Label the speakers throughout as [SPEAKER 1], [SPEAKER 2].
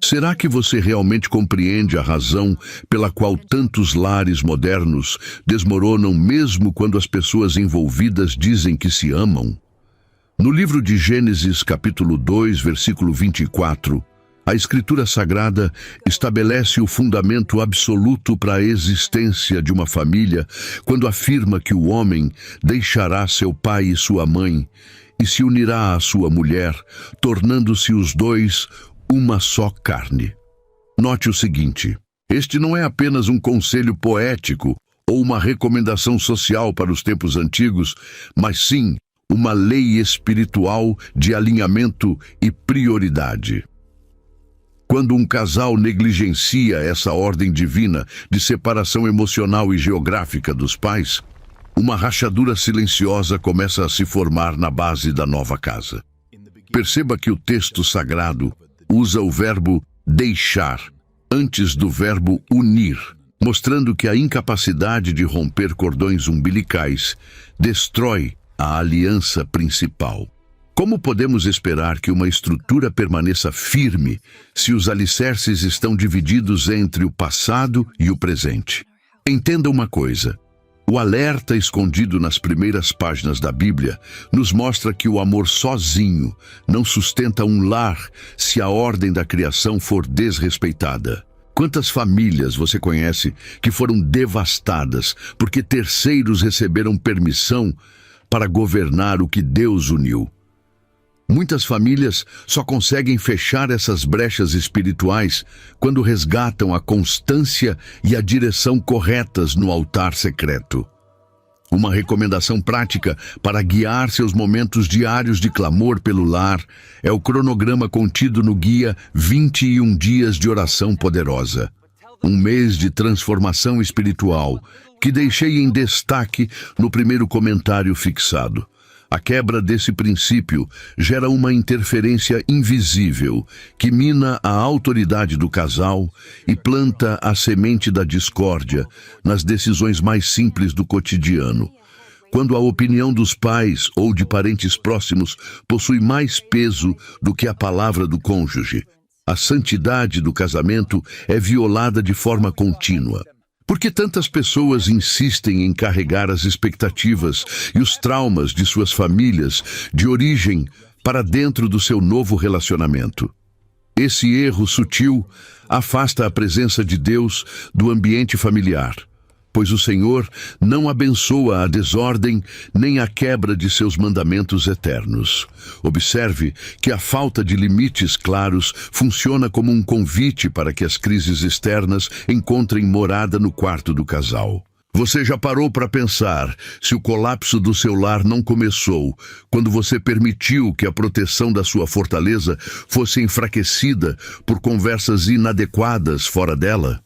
[SPEAKER 1] Será que você realmente compreende a razão pela qual tantos lares modernos desmoronam mesmo quando as pessoas envolvidas dizem que se amam? No livro de Gênesis, capítulo 2, versículo 24, a Escritura Sagrada estabelece o fundamento absoluto para a existência de uma família quando afirma que o homem deixará seu pai e sua mãe e se unirá à sua mulher, tornando-se os dois uma só carne. Note o seguinte: este não é apenas um conselho poético ou uma recomendação social para os tempos antigos, mas sim uma lei espiritual de alinhamento e prioridade. Quando um casal negligencia essa ordem divina de separação emocional e geográfica dos pais, uma rachadura silenciosa começa a se formar na base da nova casa. Perceba que o texto sagrado usa o verbo deixar antes do verbo unir, mostrando que a incapacidade de romper cordões umbilicais destrói a aliança principal. Como podemos esperar que uma estrutura permaneça firme se os alicerces estão divididos entre o passado e o presente? Entenda uma coisa: o alerta escondido nas primeiras páginas da Bíblia nos mostra que o amor sozinho não sustenta um lar se a ordem da criação for desrespeitada. Quantas famílias você conhece que foram devastadas porque terceiros receberam permissão para governar o que Deus uniu? Muitas famílias só conseguem fechar essas brechas espirituais quando resgatam a constância e a direção corretas no altar secreto. Uma recomendação prática para guiar seus momentos diários de clamor pelo lar é o cronograma contido no guia 21 Dias de Oração Poderosa. Um mês de transformação espiritual que deixei em destaque no primeiro comentário fixado. A quebra desse princípio gera uma interferência invisível que mina a autoridade do casal e planta a semente da discórdia nas decisões mais simples do cotidiano. Quando a opinião dos pais ou de parentes próximos possui mais peso do que a palavra do cônjuge, a santidade do casamento é violada de forma contínua. Por que tantas pessoas insistem em carregar as expectativas e os traumas de suas famílias de origem para dentro do seu novo relacionamento? Esse erro sutil afasta a presença de Deus do ambiente familiar, pois o Senhor não abençoa a desordem nem a quebra de seus mandamentos eternos. Observe que a falta de limites claros funciona como um convite para que as crises externas encontrem morada no quarto do casal. Você já parou para pensar se o colapso do seu lar não começou quando você permitiu que a proteção da sua fortaleza fosse enfraquecida por conversas inadequadas fora dela?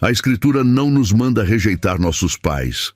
[SPEAKER 1] A Escritura não nos manda rejeitar nossos pais,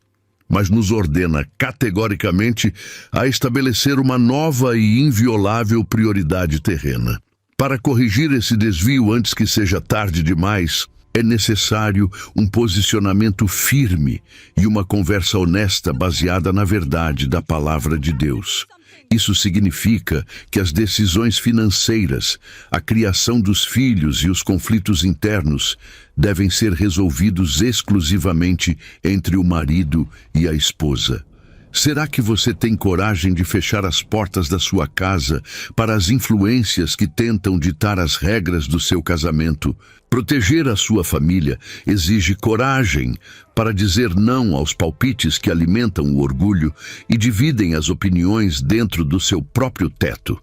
[SPEAKER 1] mas nos ordena categoricamente a estabelecer uma nova e inviolável prioridade terrena. Para corrigir esse desvio antes que seja tarde demais, é necessário um posicionamento firme e uma conversa honesta baseada na verdade da palavra de Deus. Isso significa que as decisões financeiras, a criação dos filhos e os conflitos internos devem ser resolvidos exclusivamente entre o marido e a esposa. Será que você tem coragem de fechar as portas da sua casa para as influências que tentam ditar as regras do seu casamento? Proteger a sua família exige coragem para dizer não aos palpites que alimentam o orgulho e dividem as opiniões dentro do seu próprio teto.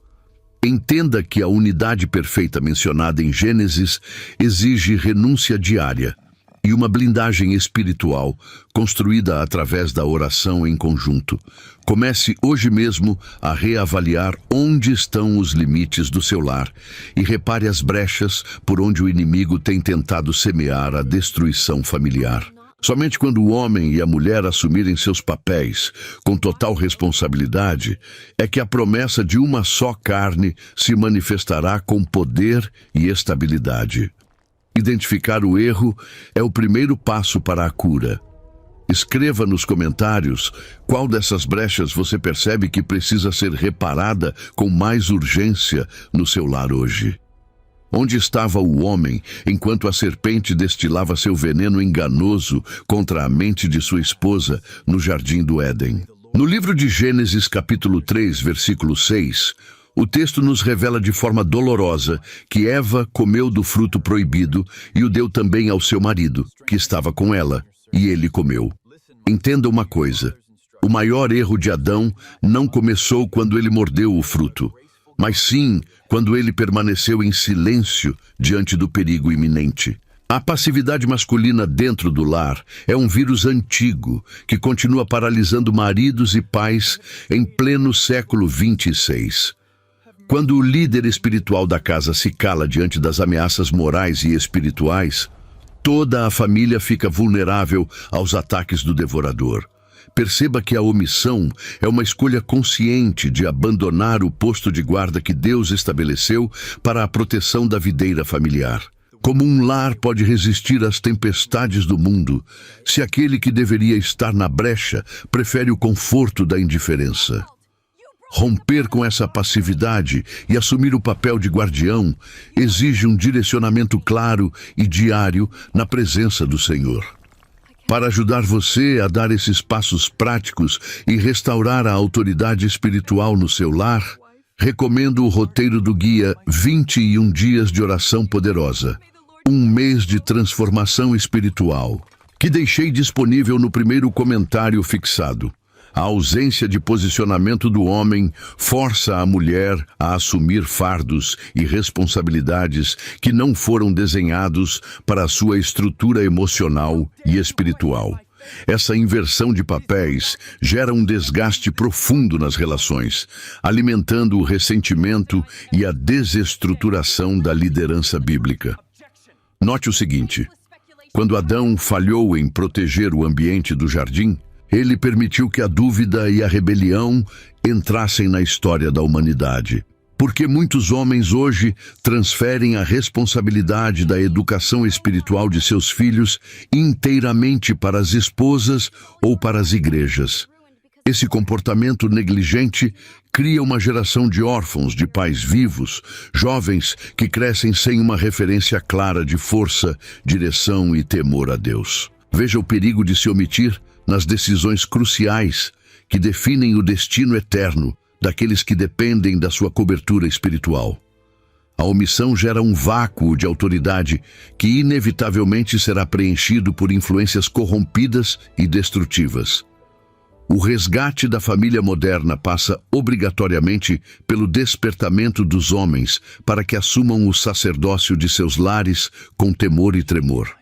[SPEAKER 1] Entenda que a unidade perfeita mencionada em Gênesis exige renúncia diária e uma blindagem espiritual construída através da oração em conjunto. Comece hoje mesmo a reavaliar onde estão os limites do seu lar e repare as brechas por onde o inimigo tem tentado semear a destruição familiar. Somente quando o homem e a mulher assumirem seus papéis com total responsabilidade é que a promessa de uma só carne se manifestará com poder e estabilidade. Identificar o erro é o primeiro passo para a cura. Escreva nos comentários qual dessas brechas você percebe que precisa ser reparada com mais urgência no seu lar hoje. Onde estava o homem, enquanto a serpente destilava seu veneno enganoso contra a mente de sua esposa no jardim do Éden? No livro de Gênesis, capítulo 3, versículo 6, o texto nos revela de forma dolorosa que Eva comeu do fruto proibido e o deu também ao seu marido, que estava com ela, e ele comeu. Entenda uma coisa: o maior erro de Adão não começou quando ele mordeu o fruto, mas sim quando ele permaneceu em silêncio diante do perigo iminente. A passividade masculina dentro do lar é um vírus antigo que continua paralisando maridos e pais em pleno século 26. Quando o líder espiritual da casa se cala diante das ameaças morais e espirituais, toda a família fica vulnerável aos ataques do devorador. Perceba que a omissão é uma escolha consciente de abandonar o posto de guarda que Deus estabeleceu para a proteção da videira familiar. Como um lar pode resistir às tempestades do mundo, se aquele que deveria estar na brecha prefere o conforto da indiferença? Romper com essa passividade e assumir o papel de guardião exige um direcionamento claro e diário na presença do Senhor. Para ajudar você a dar esses passos práticos e restaurar a autoridade espiritual no seu lar, recomendo o roteiro do guia 21 Dias de Oração Poderosa, um mês de transformação espiritual, que deixei disponível no primeiro comentário fixado. A ausência de posicionamento do homem força a mulher a assumir fardos e responsabilidades que não foram desenhados para a sua estrutura emocional e espiritual. Essa inversão de papéis gera um desgaste profundo nas relações, alimentando o ressentimento e a desestruturação da liderança bíblica. Note o seguinte: quando Adão falhou em proteger o ambiente do jardim, ele permitiu que a dúvida e a rebelião entrassem na história da humanidade. Porque muitos homens hoje transferem a responsabilidade da educação espiritual de seus filhos inteiramente para as esposas ou para as igrejas. Esse comportamento negligente cria uma geração de órfãos de pais vivos, jovens que crescem sem uma referência clara de força, direção e temor a Deus. Veja o perigo de se omitir nas decisões cruciais que definem o destino eterno daqueles que dependem da sua cobertura espiritual. A omissão gera um vácuo de autoridade que inevitavelmente será preenchido por influências corrompidas e destrutivas. O resgate da família moderna passa obrigatoriamente pelo despertamento dos homens para que assumam o sacerdócio de seus lares com temor e tremor.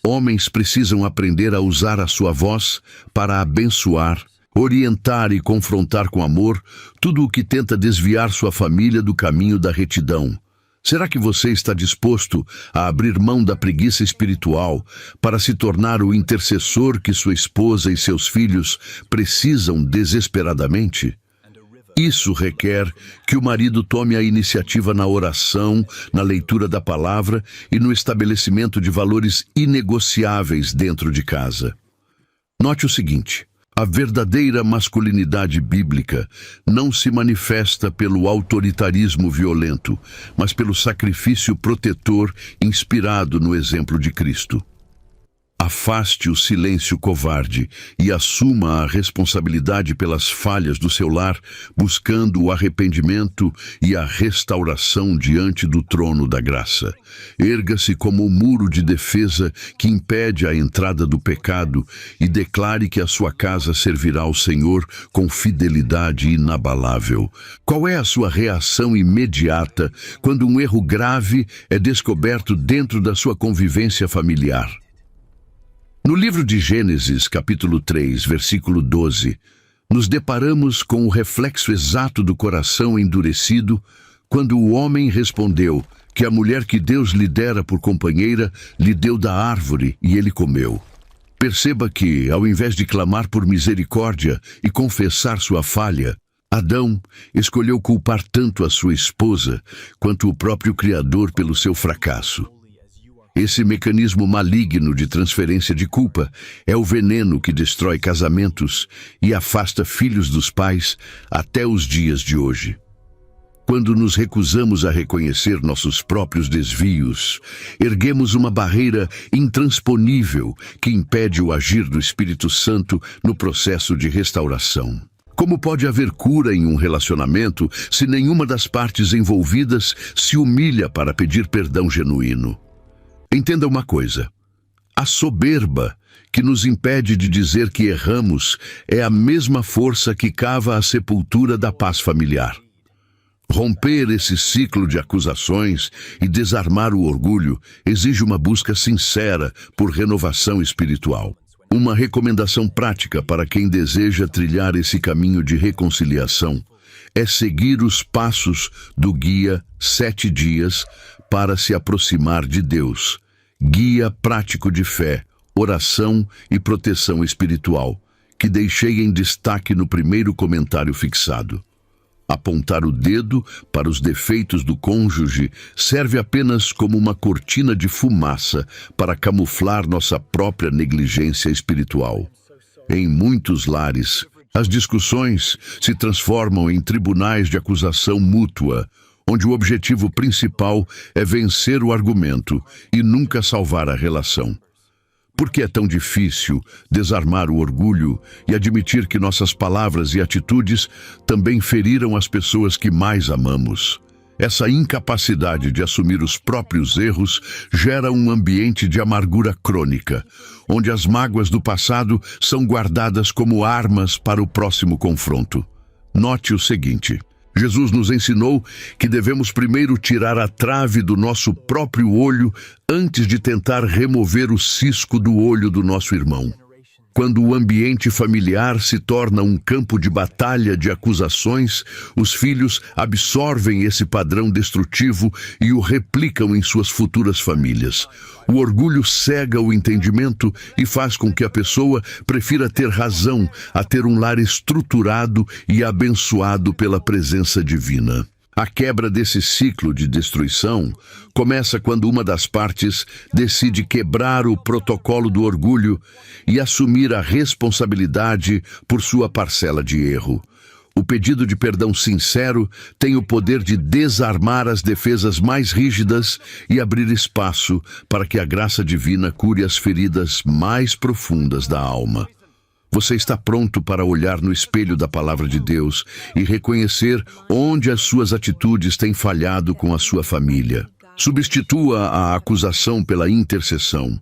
[SPEAKER 1] Homens precisam aprender a usar a sua voz para abençoar, orientar e confrontar com amor tudo o que tenta desviar sua família do caminho da retidão. Será que você está disposto a abrir mão da preguiça espiritual para se tornar o intercessor que sua esposa e seus filhos precisam desesperadamente? Isso requer que o marido tome a iniciativa na oração, na leitura da palavra e no estabelecimento de valores inegociáveis dentro de casa. Note o seguinte: a verdadeira masculinidade bíblica não se manifesta pelo autoritarismo violento, mas pelo sacrifício protetor inspirado no exemplo de Cristo. Afaste o silêncio covarde e assuma a responsabilidade pelas falhas do seu lar, buscando o arrependimento e a restauração diante do trono da graça. Erga-se como um muro de defesa que impede a entrada do pecado e declare que a sua casa servirá ao Senhor com fidelidade inabalável. Qual é a sua reação imediata quando um erro grave é descoberto dentro da sua convivência familiar? No livro de Gênesis, capítulo 3, versículo 12, nos deparamos com o reflexo exato do coração endurecido quando o homem respondeu que a mulher que Deus lhe dera por companheira lhe deu da árvore e ele comeu. Perceba que, ao invés de clamar por misericórdia e confessar sua falha, Adão escolheu culpar tanto a sua esposa quanto o próprio Criador pelo seu fracasso. Esse mecanismo maligno de transferência de culpa é o veneno que destrói casamentos e afasta filhos dos pais até os dias de hoje. Quando nos recusamos a reconhecer nossos próprios desvios, erguemos uma barreira intransponível que impede o agir do Espírito Santo no processo de restauração. Como pode haver cura em um relacionamento se nenhuma das partes envolvidas se humilha para pedir perdão genuíno? Entenda uma coisa: a soberba que nos impede de dizer que erramos é a mesma força que cava a sepultura da paz familiar. Romper esse ciclo de acusações e desarmar o orgulho exige uma busca sincera por renovação espiritual. Uma recomendação prática para quem deseja trilhar esse caminho de reconciliação é seguir os passos do guia 7 dias para se aproximar de Deus. Guia prático de fé, oração e proteção espiritual, que deixei em destaque no primeiro comentário fixado. Apontar o dedo para os defeitos do cônjuge serve apenas como uma cortina de fumaça para camuflar nossa própria negligência espiritual. Em muitos lares, as discussões se transformam em tribunais de acusação mútua, onde o objetivo principal é vencer o argumento e nunca salvar a relação. Por que é tão difícil desarmar o orgulho e admitir que nossas palavras e atitudes também feriram as pessoas que mais amamos? Essa incapacidade de assumir os próprios erros gera um ambiente de amargura crônica, onde as mágoas do passado são guardadas como armas para o próximo confronto. Note o seguinte: Jesus nos ensinou que devemos primeiro tirar a trave do nosso próprio olho antes de tentar remover o cisco do olho do nosso irmão. Quando o ambiente familiar se torna um campo de batalha de acusações, os filhos absorvem esse padrão destrutivo e o replicam em suas futuras famílias. O orgulho cega o entendimento e faz com que a pessoa prefira ter razão a ter um lar estruturado e abençoado pela presença divina. A quebra desse ciclo de destruição começa quando uma das partes decide quebrar o protocolo do orgulho e assumir a responsabilidade por sua parcela de erro. O pedido de perdão sincero tem o poder de desarmar as defesas mais rígidas e abrir espaço para que a graça divina cure as feridas mais profundas da alma. Você está pronto para olhar no espelho da palavra de Deus e reconhecer onde as suas atitudes têm falhado com a sua família. Substitua a acusação pela intercessão,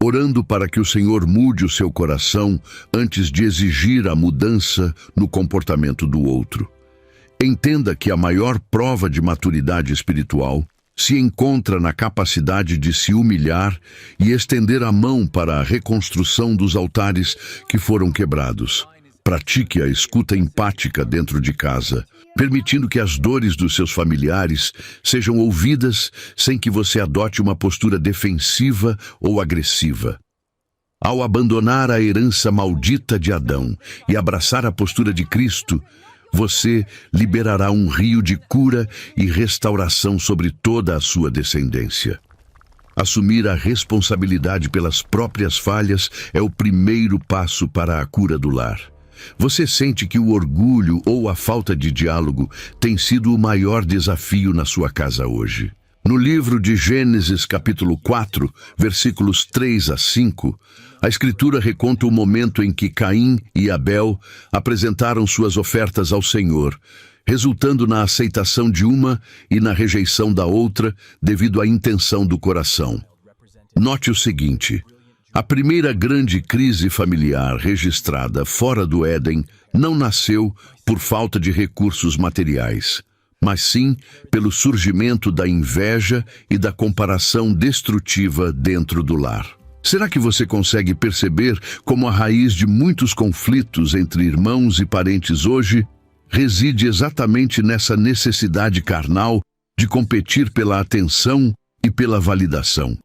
[SPEAKER 1] orando para que o Senhor mude o seu coração antes de exigir a mudança no comportamento do outro. Entenda que a maior prova de maturidade espiritual se encontra na capacidade de se humilhar e estender a mão para a reconstrução dos altares que foram quebrados. Pratique a escuta empática dentro de casa, permitindo que as dores dos seus familiares sejam ouvidas sem que você adote uma postura defensiva ou agressiva. Ao abandonar a herança maldita de Adão e abraçar a postura de Cristo, você liberará um rio de cura e restauração sobre toda a sua descendência. Assumir a responsabilidade pelas próprias falhas é o primeiro passo para a cura do lar. Você sente que o orgulho ou a falta de diálogo tem sido o maior desafio na sua casa hoje? No livro de Gênesis, capítulo 4, versículos 3 a 5, a Escritura reconta o momento em que Caim e Abel apresentaram suas ofertas ao Senhor, resultando na aceitação de uma e na rejeição da outra devido à intenção do coração. Note o seguinte: a primeira grande crise familiar registrada fora do Éden não nasceu por falta de recursos materiais, mas sim pelo surgimento da inveja e da comparação destrutiva dentro do lar. Será que você consegue perceber como a raiz de muitos conflitos entre irmãos e parentes hoje reside exatamente nessa necessidade carnal de competir pela atenção e pela validação?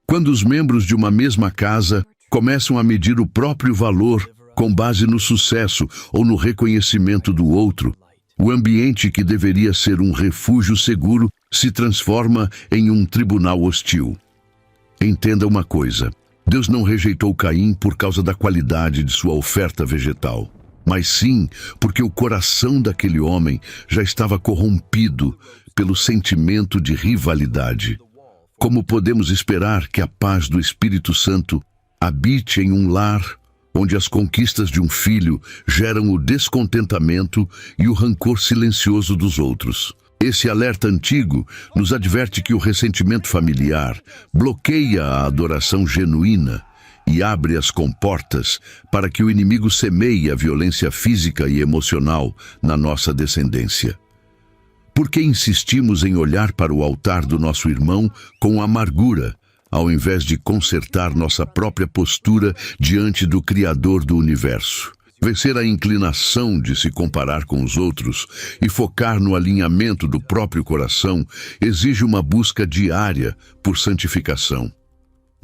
[SPEAKER 1] Quando os membros de uma mesma casa começam a medir o próprio valor com base no sucesso ou no reconhecimento do outro, o ambiente que deveria ser um refúgio seguro se transforma em um tribunal hostil. Entenda uma coisa: Deus não rejeitou Caim por causa da qualidade de sua oferta vegetal. mas sim porque o coração daquele homem já estava corrompido pelo sentimento de rivalidade. Como podemos esperar que a paz do Espírito Santo habite em um lar onde as conquistas de um filho geram o descontentamento e o rancor silencioso dos outros? Esse alerta antigo nos adverte que o ressentimento familiar bloqueia a adoração genuína e abre as comportas para que o inimigo semeie a violência física e emocional na nossa descendência. Por que insistimos em olhar para o altar do nosso irmão com amargura, ao invés de consertar nossa própria postura diante do Criador do universo? Vencer a inclinação de se comparar com os outros e focar no alinhamento do próprio coração exige uma busca diária por santificação.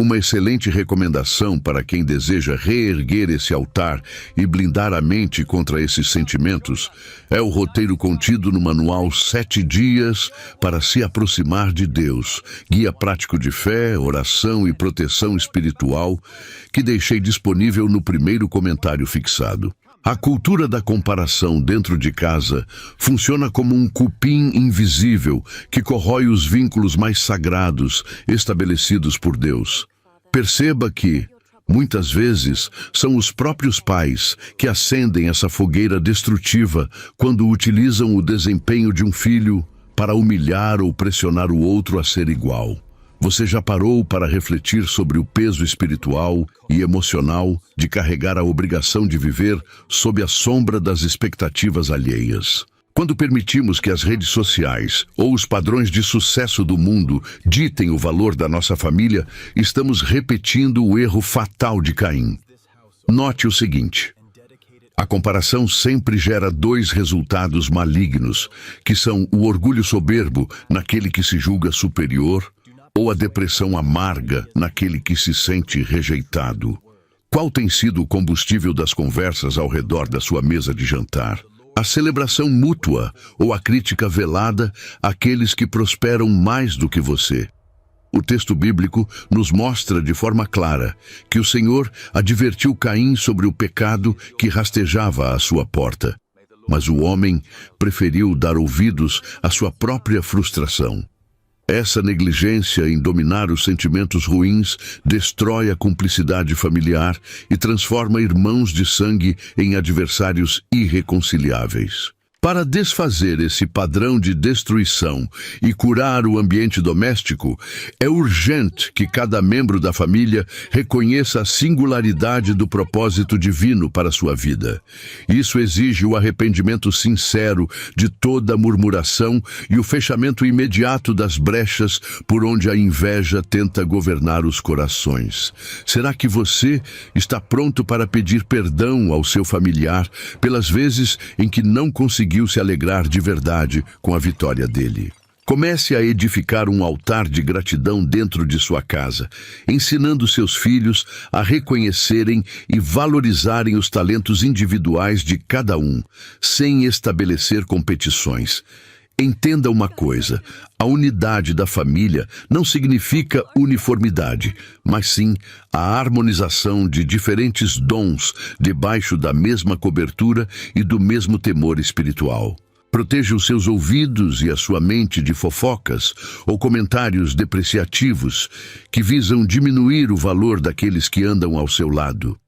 [SPEAKER 1] Uma excelente recomendação para quem deseja reerguer esse altar e blindar a mente contra esses sentimentos é o roteiro contido no manual 7 Dias para se aproximar de Deus, guia prático de fé, oração e proteção espiritual, que deixei disponível no primeiro comentário fixado. A cultura da comparação dentro de casa funciona como um cupim invisível que corrói os vínculos mais sagrados estabelecidos por Deus. Perceba que, muitas vezes, são os próprios pais que acendem essa fogueira destrutiva quando utilizam o desempenho de um filho para humilhar ou pressionar o outro a ser igual. Você já parou para refletir sobre o peso espiritual e emocional de carregar a obrigação de viver sob a sombra das expectativas alheias? Quando permitimos que as redes sociais ou os padrões de sucesso do mundo ditem o valor da nossa família, estamos repetindo o erro fatal de Caim. Note o seguinte: a comparação sempre gera 2 resultados malignos, que são o orgulho soberbo naquele que se julga superior ou a depressão amarga naquele que se sente rejeitado. Qual tem sido o combustível das conversas ao redor da sua mesa de jantar? A celebração mútua ou a crítica velada àqueles que prosperam mais do que você? O texto bíblico nos mostra de forma clara que o Senhor advertiu Caim sobre o pecado que rastejava à sua porta. Mas o homem preferiu dar ouvidos à sua própria frustração. Essa negligência em dominar os sentimentos ruins destrói a cumplicidade familiar e transforma irmãos de sangue em adversários irreconciliáveis. Para desfazer esse padrão de destruição e curar o ambiente doméstico, é urgente que cada membro da família reconheça a singularidade do propósito divino para sua vida. Isso exige o arrependimento sincero de toda murmuração e o fechamento imediato das brechas por onde a inveja tenta governar os corações. Será que você está pronto para pedir perdão ao seu familiar pelas vezes em que não conseguiu se alegrar de verdade com a vitória dele? Comece a edificar um altar de gratidão dentro de sua casa, ensinando seus filhos a reconhecerem e valorizarem os talentos individuais de cada um, sem estabelecer competições. Entenda uma coisa: a unidade da família não significa uniformidade, mas sim a harmonização de diferentes dons debaixo da mesma cobertura e do mesmo temor espiritual. Proteja os seus ouvidos e a sua mente de fofocas ou comentários depreciativos que visam diminuir o valor daqueles que andam ao seu lado.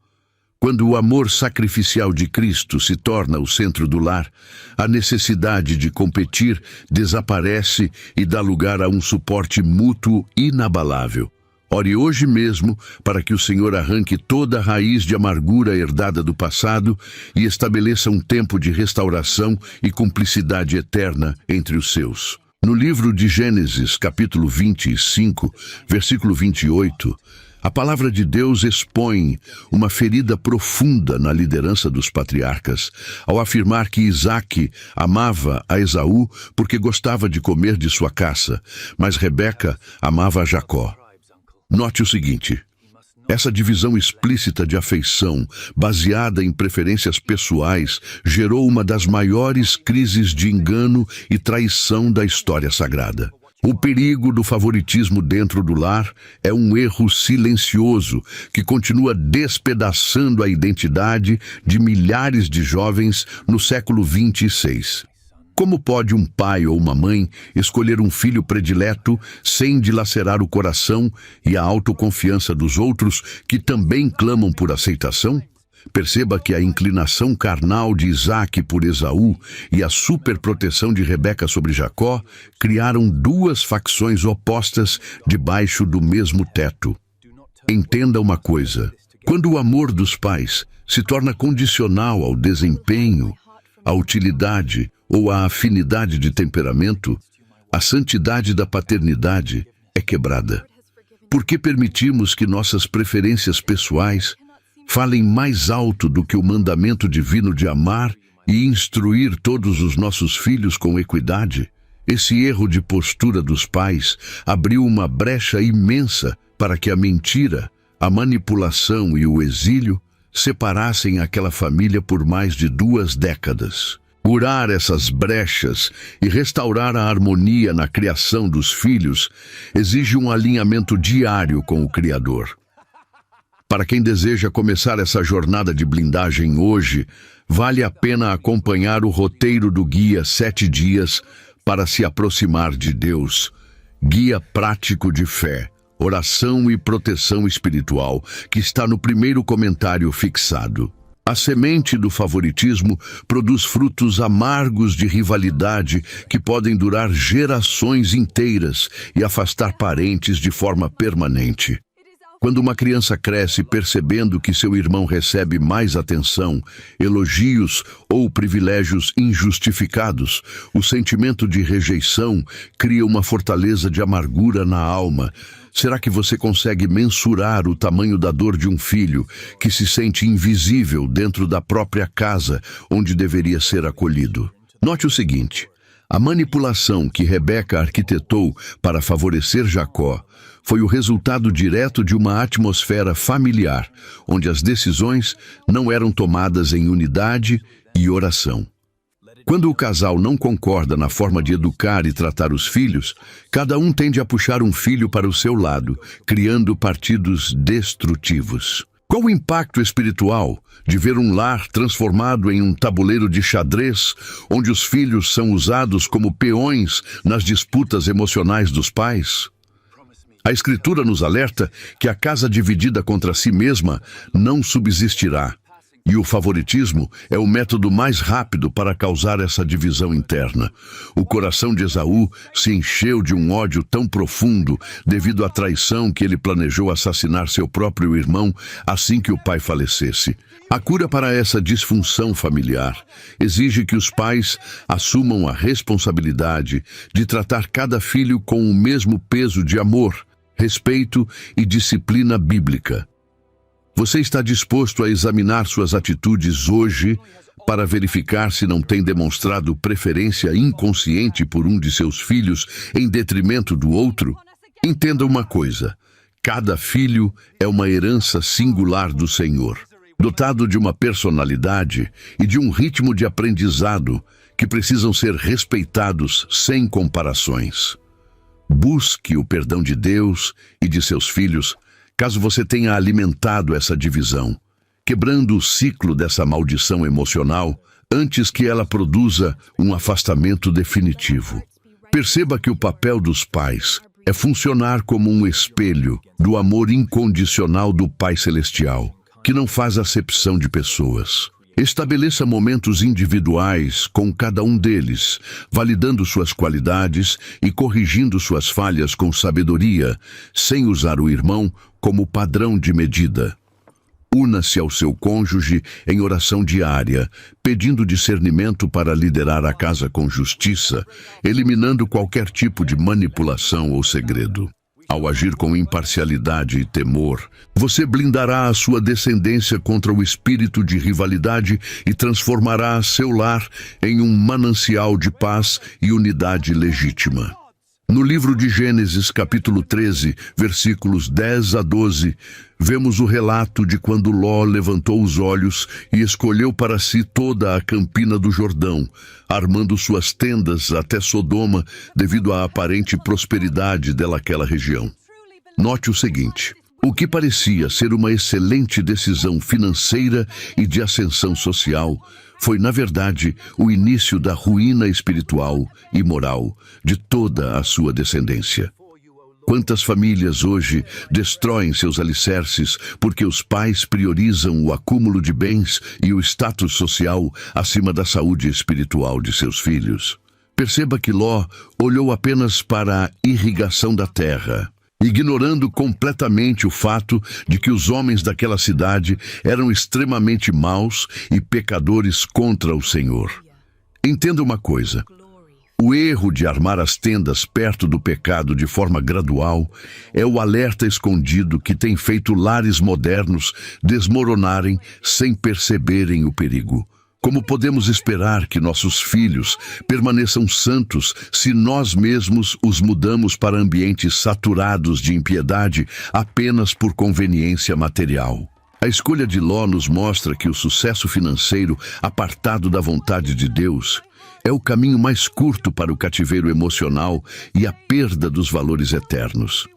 [SPEAKER 1] Quando o amor sacrificial de Cristo se torna o centro do lar, a necessidade de competir desaparece e dá lugar a um suporte mútuo inabalável. Ore hoje mesmo para que o Senhor arranque toda a raiz de amargura herdada do passado e estabeleça um tempo de restauração e cumplicidade eterna entre os seus. No livro de Gênesis, capítulo 25, versículo 28, a palavra de Deus expõe uma ferida profunda na liderança dos patriarcas, ao afirmar que Isaque amava a Esaú porque gostava de comer de sua caça, mas Rebeca amava a Jacó. Note o seguinte: essa divisão explícita de afeição, baseada em preferências pessoais, gerou uma das maiores crises de engano e traição da história sagrada. O perigo do favoritismo dentro do lar é um erro silencioso que continua despedaçando a identidade de milhares de jovens no século 26. Como pode um pai ou uma mãe escolher um filho predileto sem dilacerar o coração e a autoconfiança dos outros que também clamam por aceitação? Perceba que a inclinação carnal de Isaque por Esaú e a superproteção de Rebeca sobre Jacó criaram duas facções opostas debaixo do mesmo teto. Entenda uma coisa: quando o amor dos pais se torna condicional ao desempenho, à utilidade ou à afinidade de temperamento, a santidade da paternidade é quebrada. Por que permitimos que nossas preferências pessoais falem mais alto do que o mandamento divino de amar e instruir todos os nossos filhos com equidade? Esse erro de postura dos pais abriu uma brecha imensa para que a mentira, a manipulação e o exílio separassem aquela família por mais de 2 décadas. Curar essas brechas e restaurar a harmonia na criação dos filhos exige um alinhamento diário com o Criador. Para quem deseja começar essa jornada de blindagem hoje, vale a pena acompanhar o roteiro do Guia 7 Dias para se aproximar de Deus. Guia prático de fé, oração e proteção espiritual, que está no primeiro comentário fixado. A semente do favoritismo produz frutos amargos de rivalidade que podem durar gerações inteiras e afastar parentes de forma permanente. Quando uma criança cresce percebendo que seu irmão recebe mais atenção, elogios ou privilégios injustificados, o sentimento de rejeição cria uma fortaleza de amargura na alma. Será que você consegue mensurar o tamanho da dor de um filho que se sente invisível dentro da própria casa onde deveria ser acolhido? Note o seguinte: a manipulação que Rebeca arquitetou para favorecer Jacó foi o resultado direto de uma atmosfera familiar, onde as decisões não eram tomadas em unidade e oração. Quando o casal não concorda na forma de educar e tratar os filhos, cada um tende a puxar um filho para o seu lado, criando partidos destrutivos. Qual o impacto espiritual de ver um lar transformado em um tabuleiro de xadrez, onde os filhos são usados como peões nas disputas emocionais dos pais? A Escritura nos alerta que a casa dividida contra si mesma não subsistirá, e o favoritismo é o método mais rápido para causar essa divisão interna. O coração de Esaú se encheu de um ódio tão profundo devido à traição que ele planejou assassinar seu próprio irmão assim que o pai falecesse. A cura para essa disfunção familiar exige que os pais assumam a responsabilidade de tratar cada filho com o mesmo peso de amor, respeito e disciplina bíblica. Você está disposto a examinar suas atitudes hoje para verificar se não tem demonstrado preferência inconsciente por um de seus filhos em detrimento do outro? Entenda uma coisa: cada filho é uma herança singular do Senhor, dotado de uma personalidade e de um ritmo de aprendizado que precisam ser respeitados sem comparações. Busque o perdão de Deus e de seus filhos, caso você tenha alimentado essa divisão, quebrando o ciclo dessa maldição emocional antes que ela produza um afastamento definitivo. Perceba que o papel dos pais é funcionar como um espelho do amor incondicional do Pai Celestial, que não faz acepção de pessoas. Estabeleça momentos individuais com cada um deles, validando suas qualidades e corrigindo suas falhas com sabedoria, sem usar o irmão como padrão de medida. Una-se ao seu cônjuge em oração diária, pedindo discernimento para liderar a casa com justiça, eliminando qualquer tipo de manipulação ou segredo. Ao agir com imparcialidade e temor, você blindará a sua descendência contra o espírito de rivalidade e transformará seu lar em um manancial de paz e unidade legítima. No livro de Gênesis, capítulo 13, versículos 10 a 12, vemos o relato de quando Ló levantou os olhos e escolheu para si toda a campina do Jordão, armando suas tendas até Sodoma devido à aparente prosperidade daquela região. Note o seguinte: o que parecia ser uma excelente decisão financeira e de ascensão social foi, na verdade, o início da ruína espiritual e moral de toda a sua descendência. Quantas famílias hoje destroem seus alicerces porque os pais priorizam o acúmulo de bens e o status social acima da saúde espiritual de seus filhos? Perceba que Ló olhou apenas para a irrigação da terra, ignorando completamente o fato de que os homens daquela cidade eram extremamente maus e pecadores contra o Senhor. Entenda uma coisa: o erro de armar as tendas perto do pecado de forma gradual é o alerta escondido que tem feito lares modernos desmoronarem sem perceberem o perigo. Como podemos esperar que nossos filhos permaneçam santos se nós mesmos os mudamos para ambientes saturados de impiedade apenas por conveniência material? A escolha de Ló nos mostra que o sucesso financeiro apartado da vontade de Deus é o caminho mais curto para o cativeiro emocional e a perda dos valores eternos.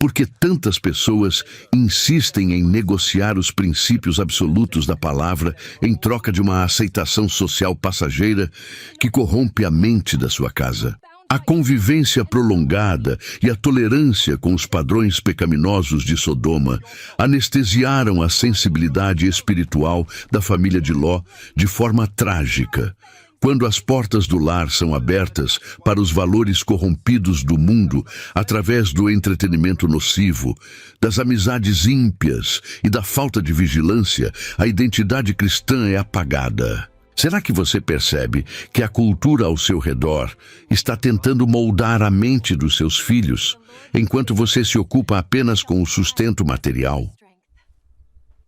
[SPEAKER 1] Por que tantas pessoas insistem em negociar os princípios absolutos da palavra em troca de uma aceitação social passageira que corrompe a mente da sua casa? A convivência prolongada e a tolerância com os padrões pecaminosos de Sodoma anestesiaram a sensibilidade espiritual da família de Ló de forma trágica. Quando as portas do lar são abertas para os valores corrompidos do mundo através do entretenimento nocivo, das amizades ímpias e da falta de vigilância, a identidade cristã é apagada. Será que você percebe que a cultura ao seu redor está tentando moldar a mente dos seus filhos, enquanto você se ocupa apenas com o sustento material?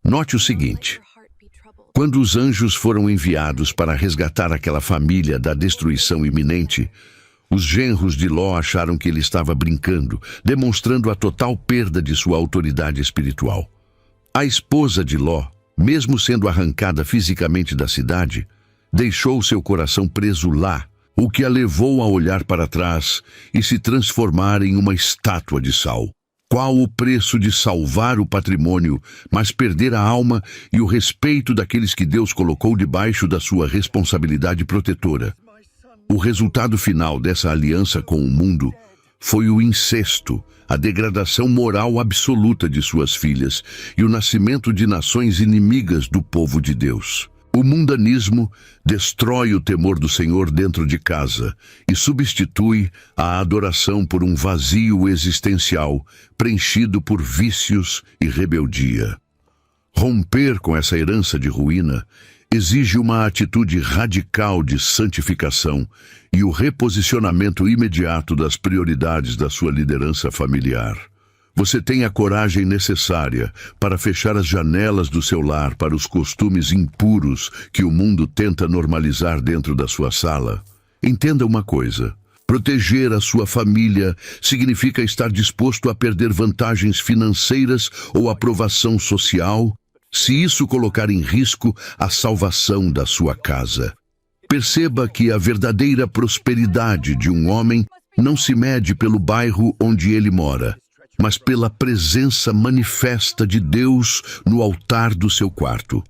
[SPEAKER 1] Note o seguinte: quando os anjos foram enviados para resgatar aquela família da destruição iminente, os genros de Ló acharam que ele estava brincando, demonstrando a total perda de sua autoridade espiritual. A esposa de Ló, mesmo sendo arrancada fisicamente da cidade, deixou seu coração preso lá, o que a levou a olhar para trás e se transformar em uma estátua de sal. Qual o preço de salvar o patrimônio, mas perder a alma e o respeito daqueles que Deus colocou debaixo da sua responsabilidade protetora? O resultado final dessa aliança com o mundo foi o incesto, a degradação moral absoluta de suas filhas e o nascimento de nações inimigas do povo de Deus. O mundanismo destrói o temor do Senhor dentro de casa e substitui a adoração por um vazio existencial preenchido por vícios e rebeldia. Romper com essa herança de ruína exige uma atitude radical de santificação e o reposicionamento imediato das prioridades da sua liderança familiar. Você tem a coragem necessária para fechar as janelas do seu lar para os costumes impuros que o mundo tenta normalizar dentro da sua sala? Entenda uma coisa: proteger a sua família significa estar disposto a perder vantagens financeiras ou aprovação social, se isso colocar em risco a salvação da sua casa. Perceba que a verdadeira prosperidade de um homem não se mede pelo bairro onde ele mora, mas pela presença manifesta de Deus no altar do seu quarto.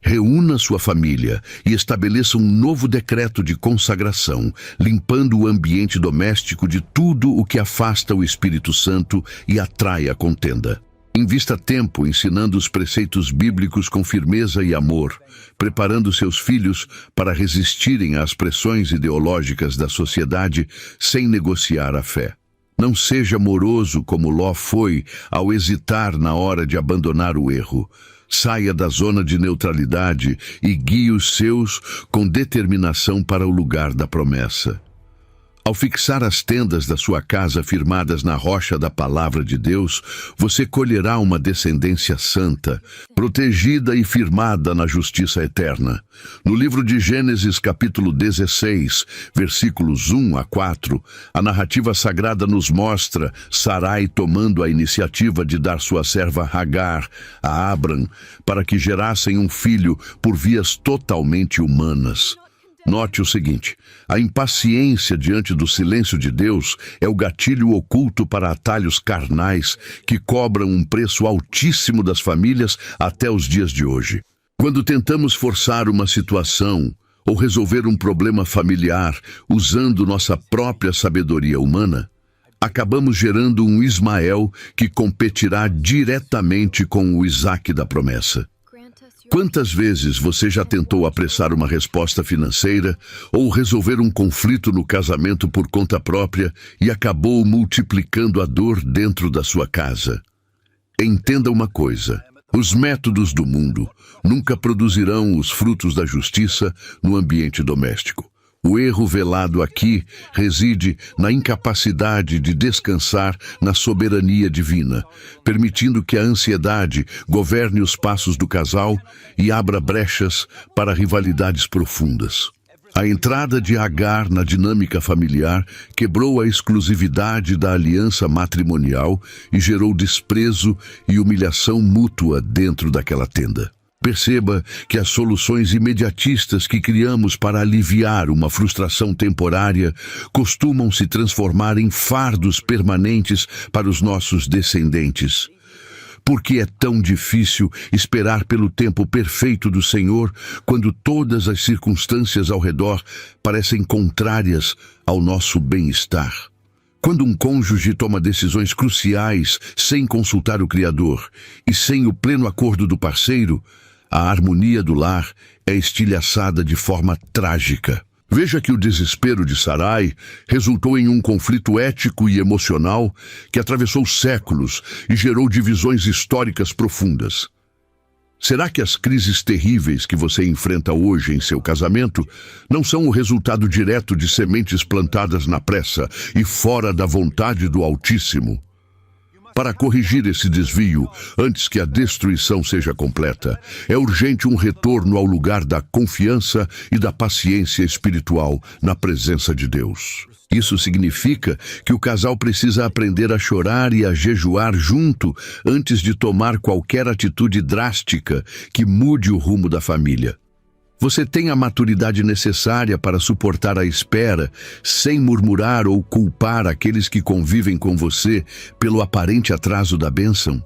[SPEAKER 1] Reúna sua família e estabeleça um novo decreto de consagração, limpando o ambiente doméstico de tudo o que afasta o Espírito Santo e atrai a contenda. Invista tempo ensinando os preceitos bíblicos com firmeza e amor, preparando seus filhos para resistirem às pressões ideológicas da sociedade sem negociar a fé. Não seja moroso como Ló foi ao hesitar na hora de abandonar o erro. Saia da zona de neutralidade e guie os seus com determinação para o lugar da promessa. Ao fixar as tendas da sua casa firmadas na rocha da palavra de Deus, você colherá uma descendência santa, protegida e firmada na justiça eterna. No livro de Gênesis, capítulo 16, versículos 1 a 4, a narrativa sagrada nos mostra Sarai tomando a iniciativa de dar sua serva Agar a Abram para que gerassem um filho por vias totalmente humanas. Note o seguinte: a impaciência diante do silêncio de Deus é o gatilho oculto para atalhos carnais que cobram um preço altíssimo das famílias até os dias de hoje. Quando tentamos forçar uma situação ou resolver um problema familiar usando nossa própria sabedoria humana, acabamos gerando um Ismael que competirá diretamente com o Isaque da promessa. Quantas vezes você já tentou apressar uma resposta financeira ou resolver um conflito no casamento por conta própria e acabou multiplicando a dor dentro da sua casa? Entenda uma coisa: os métodos do mundo nunca produzirão os frutos da justiça no ambiente doméstico. O erro velado aqui reside na incapacidade de descansar na soberania divina, permitindo que a ansiedade governe os passos do casal e abra brechas para rivalidades profundas. A entrada de Agar na dinâmica familiar quebrou a exclusividade da aliança matrimonial e gerou desprezo e humilhação mútua dentro daquela tenda. Perceba que as soluções imediatistas que criamos para aliviar uma frustração temporária costumam se transformar em fardos permanentes para os nossos descendentes. Por que é tão difícil esperar pelo tempo perfeito do Senhor quando todas as circunstâncias ao redor parecem contrárias ao nosso bem-estar? Quando um cônjuge toma decisões cruciais sem consultar o Criador e sem o pleno acordo do parceiro, a harmonia do lar é estilhaçada de forma trágica. Veja que o desespero de Sarai resultou em um conflito ético e emocional que atravessou séculos e gerou divisões históricas profundas. Será que as crises terríveis que você enfrenta hoje em seu casamento não são o resultado direto de sementes plantadas na pressa e fora da vontade do Altíssimo? Para corrigir esse desvio, antes que a destruição seja completa, é urgente um retorno ao lugar da confiança e da paciência espiritual na presença de Deus. Isso significa que o casal precisa aprender a chorar e a jejuar junto antes de tomar qualquer atitude drástica que mude o rumo da família. Você tem a maturidade necessária para suportar a espera, sem murmurar ou culpar aqueles que convivem com você pelo aparente atraso da bênção?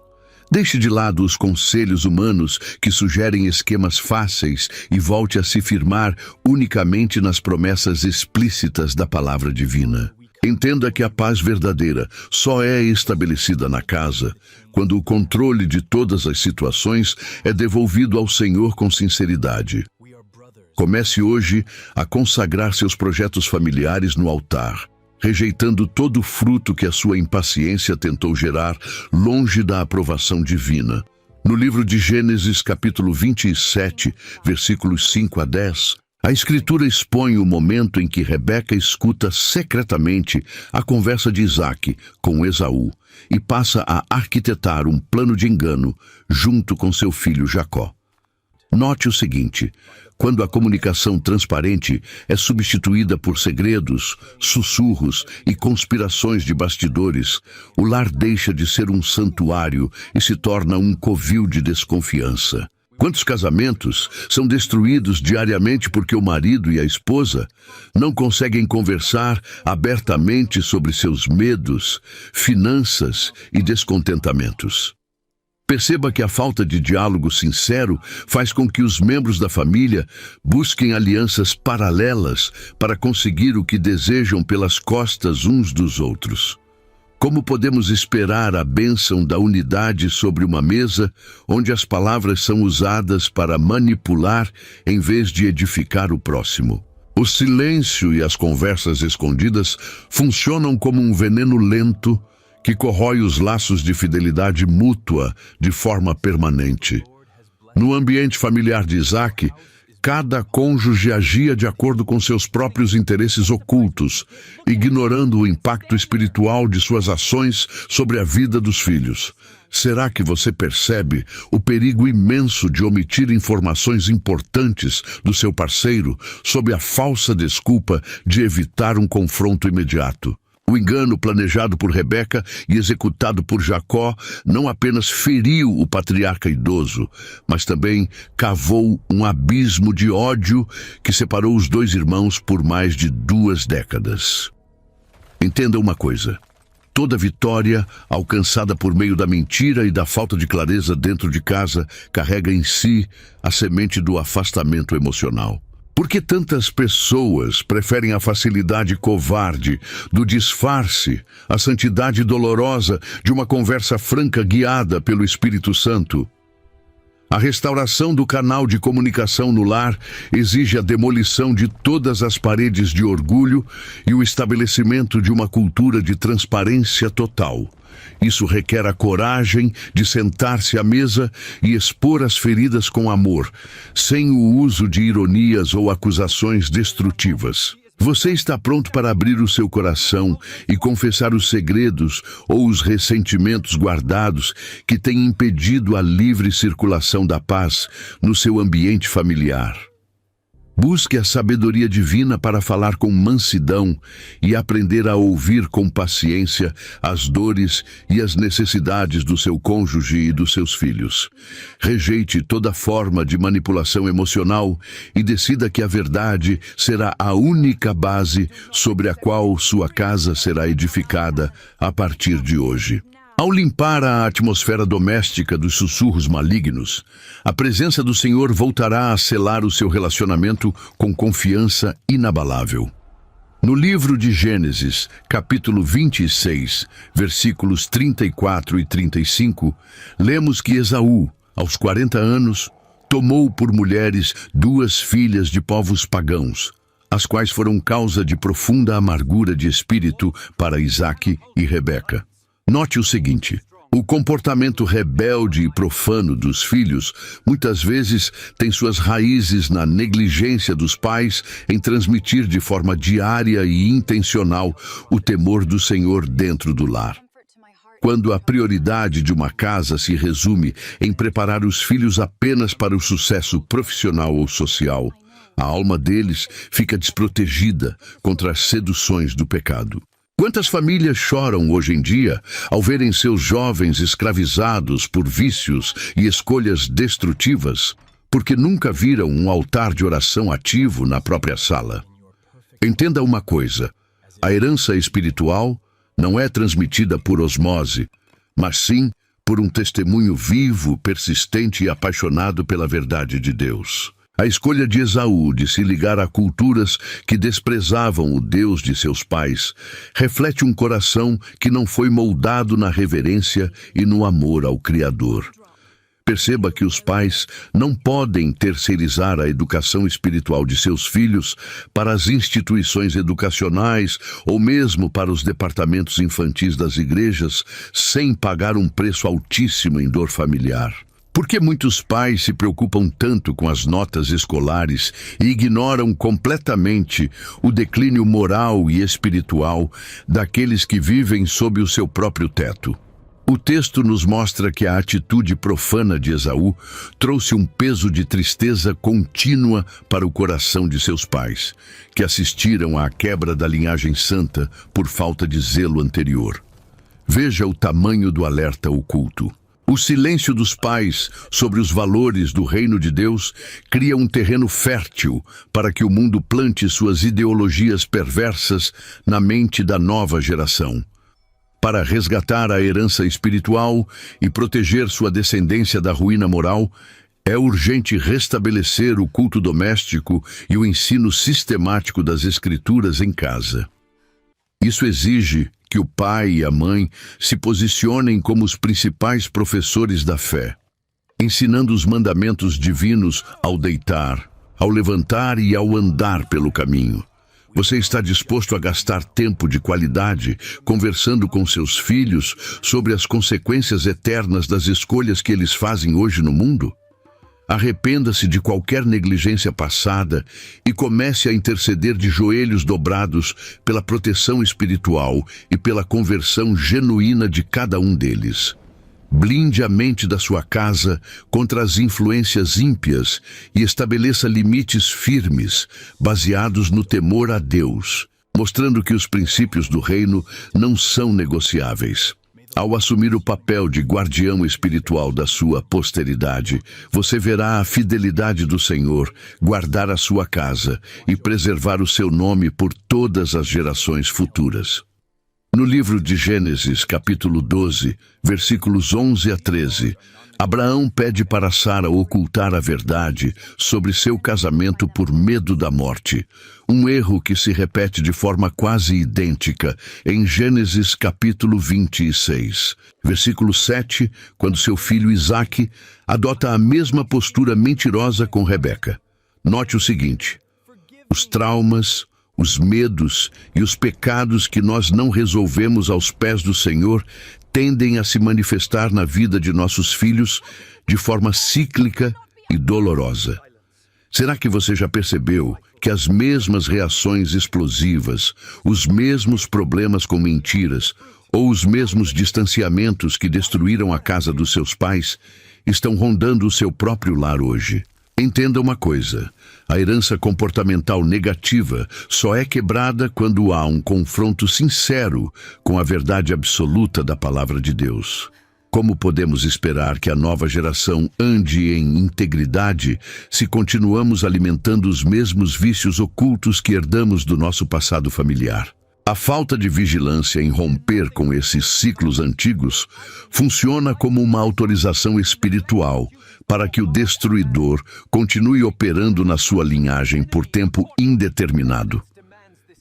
[SPEAKER 1] Deixe de lado os conselhos humanos que sugerem esquemas fáceis e volte a se firmar unicamente nas promessas explícitas da palavra divina. Entenda que a paz verdadeira só é estabelecida na casa quando o controle de todas as situações é devolvido ao Senhor com sinceridade. Comece hoje a consagrar seus projetos familiares no altar, rejeitando todo o fruto que a sua impaciência tentou gerar longe da aprovação divina. No livro de Gênesis, capítulo 27, versículos 5 a 10, a Escritura expõe o momento em que Rebeca escuta secretamente a conversa de Isaque com Esaú e passa a arquitetar um plano de engano junto com seu filho Jacó. Note o seguinte: quando a comunicação transparente é substituída por segredos, sussurros e conspirações de bastidores, o lar deixa de ser um santuário e se torna um covil de desconfiança. Quantos casamentos são destruídos diariamente porque o marido e a esposa não conseguem conversar abertamente sobre seus medos, finanças e descontentamentos? Perceba que a falta de diálogo sincero faz com que os membros da família busquem alianças paralelas para conseguir o que desejam pelas costas uns dos outros. Como podemos esperar a bênção da unidade sobre uma mesa onde as palavras são usadas para manipular em vez de edificar o próximo? O silêncio e as conversas escondidas funcionam como um veneno lento que corrói os laços de fidelidade mútua de forma permanente. No ambiente familiar de Isaque, Cada cônjuge agia de acordo com seus próprios interesses ocultos, ignorando o impacto espiritual de suas ações sobre a vida dos filhos. Será que você percebe o perigo imenso de omitir informações importantes do seu parceiro sob a falsa desculpa de evitar um confronto imediato? O engano planejado por Rebeca e executado por Jacó não apenas feriu o patriarca idoso, mas também cavou um abismo de ódio que separou os dois irmãos por mais de 2 décadas. Entenda uma coisa. Toda vitória alcançada por meio da mentira e da falta de clareza dentro de casa carrega em si a semente do afastamento emocional. Por que tantas pessoas preferem a facilidade covarde do disfarce, a santidade dolorosa de uma conversa franca guiada pelo Espírito Santo? A restauração do canal de comunicação no lar exige a demolição de todas as paredes de orgulho e o estabelecimento de uma cultura de transparência total. Isso requer a coragem de sentar-se à mesa e expor as feridas com amor, sem o uso de ironias ou acusações destrutivas. Você está pronto para abrir o seu coração e confessar os segredos ou os ressentimentos guardados que têm impedido a livre circulação da paz no seu ambiente familiar? Busque a sabedoria divina para falar com mansidão e aprender a ouvir com paciência as dores e as necessidades do seu cônjuge e dos seus filhos. Rejeite toda forma de manipulação emocional e decida que a verdade será a única base sobre a qual sua casa será edificada a partir de hoje. Ao limpar a atmosfera doméstica dos sussurros malignos, a presença do Senhor voltará a selar o seu relacionamento com confiança inabalável. No livro de Gênesis, capítulo 26, versículos 34 e 35, lemos que Esaú, aos 40 anos, tomou por mulheres 2 filhas de povos pagãos, as quais foram causa de profunda amargura de espírito para Isaque e Rebeca. Note o seguinte: o comportamento rebelde e profano dos filhos muitas vezes tem suas raízes na negligência dos pais em transmitir de forma diária e intencional o temor do Senhor dentro do lar. Quando a prioridade de uma casa se resume em preparar os filhos apenas para o sucesso profissional ou social, a alma deles fica desprotegida contra as seduções do pecado. Quantas famílias choram hoje em dia ao verem seus jovens escravizados por vícios e escolhas destrutivas, porque nunca viram um altar de oração ativo na própria sala? Entenda uma coisa: a herança espiritual não é transmitida por osmose, mas sim por um testemunho vivo, persistente e apaixonado pela verdade de Deus. A escolha de Esaú de se ligar a culturas que desprezavam o Deus de seus pais reflete um coração que não foi moldado na reverência e no amor ao Criador. Perceba que os pais não podem terceirizar a educação espiritual de seus filhos para as instituições educacionais ou mesmo para os departamentos infantis das igrejas sem pagar um preço altíssimo em dor familiar. Por que muitos pais se preocupam tanto com as notas escolares e ignoram completamente o declínio moral e espiritual daqueles que vivem sob o seu próprio teto? O texto nos mostra que a atitude profana de Esaú trouxe um peso de tristeza contínua para o coração de seus pais, que assistiram à quebra da linhagem santa por falta de zelo anterior. Veja o tamanho do alerta oculto. O silêncio dos pais sobre os valores do reino de Deus cria um terreno fértil para que o mundo plante suas ideologias perversas na mente da nova geração. Para resgatar a herança espiritual e proteger sua descendência da ruína moral, é urgente restabelecer o culto doméstico e o ensino sistemático das Escrituras em casa. Isso exige que o pai e a mãe se posicionem como os principais professores da fé, ensinando os mandamentos divinos ao deitar, ao levantar e ao andar pelo caminho. Você está disposto a gastar tempo de qualidade conversando com seus filhos sobre as consequências eternas das escolhas que eles fazem hoje no mundo? Arrependa-se de qualquer negligência passada e comece a interceder de joelhos dobrados pela proteção espiritual e pela conversão genuína de cada um deles. Blinde a mente da sua casa contra as influências ímpias e estabeleça limites firmes, baseados no temor a Deus, mostrando que os princípios do reino não são negociáveis. Ao assumir o papel de guardião espiritual da sua posteridade, você verá a fidelidade do Senhor guardar a sua casa e preservar o seu nome por todas as gerações futuras. No livro de Gênesis, capítulo 12, versículos 11 a 13, Abraão pede para Sara ocultar a verdade sobre seu casamento por medo da morte, um erro que se repete de forma quase idêntica em Gênesis capítulo 26, versículo 7, quando seu filho Isaque adota a mesma postura mentirosa com Rebeca. Note o seguinte: os traumas, os medos e os pecados que nós não resolvemos aos pés do Senhor tendem a se manifestar na vida de nossos filhos de forma cíclica e dolorosa. Será que você já percebeu que as mesmas reações explosivas, os mesmos problemas com mentiras ou os mesmos distanciamentos que destruíram a casa dos seus pais estão rondando o seu próprio lar hoje? Entenda uma coisa: a herança comportamental negativa só é quebrada quando há um confronto sincero com a verdade absoluta da palavra de Deus. Como podemos esperar que a nova geração ande em integridade se continuamos alimentando os mesmos vícios ocultos que herdamos do nosso passado familiar? A falta de vigilância em romper com esses ciclos antigos funciona como uma autorização espiritual para que o destruidor continue operando na sua linhagem por tempo indeterminado.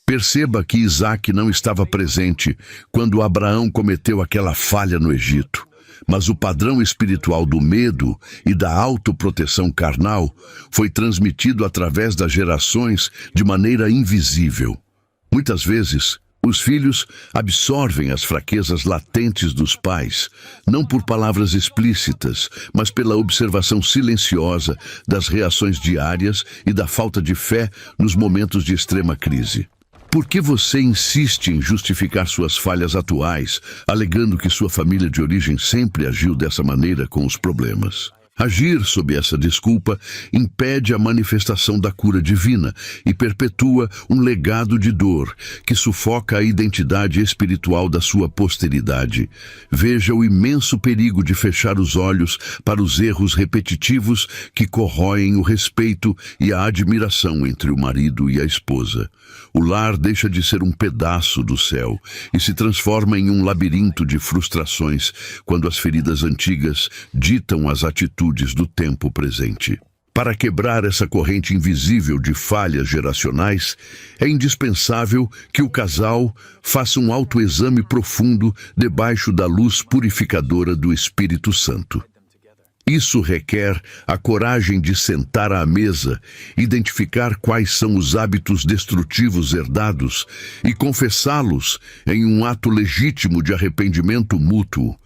[SPEAKER 1] Perceba que Isaque não estava presente quando Abraão cometeu aquela falha no Egito, mas o padrão espiritual do medo e da autoproteção carnal foi transmitido através das gerações de maneira invisível. Muitas vezes, os filhos absorvem as fraquezas latentes dos pais, não por palavras explícitas, mas pela observação silenciosa das reações diárias e da falta de fé nos momentos de extrema crise. Por que você insiste em justificar suas falhas atuais, alegando que sua família de origem sempre agiu dessa maneira com os problemas? Agir sob essa desculpa impede a manifestação da cura divina e perpetua um legado de dor que sufoca a identidade espiritual da sua posteridade. Veja o imenso perigo de fechar os olhos para os erros repetitivos que corroem o respeito e a admiração entre o marido e a esposa. O lar deixa de ser um pedaço do céu e se transforma em um labirinto de frustrações quando as feridas antigas ditam as atitudes do tempo presente. Para quebrar essa corrente invisível de falhas geracionais, é indispensável que o casal faça um autoexame profundo debaixo da luz purificadora do Espírito Santo. Isso requer a coragem de sentar à mesa, identificar quais são os hábitos destrutivos herdados e confessá-los em um ato legítimo de arrependimento mútuo.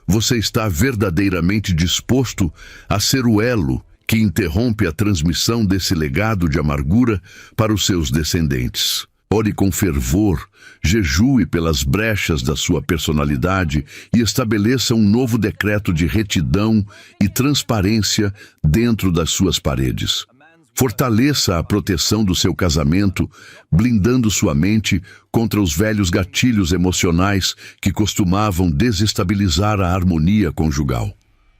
[SPEAKER 1] Você está verdadeiramente disposto a ser o elo que interrompe a transmissão desse legado de amargura para os seus descendentes? Ore com fervor, jejue pelas brechas da sua personalidade e estabeleça um novo decreto de retidão e transparência dentro das suas paredes. Fortaleça a proteção do seu casamento, blindando sua mente contra os velhos gatilhos emocionais que costumavam desestabilizar a harmonia conjugal.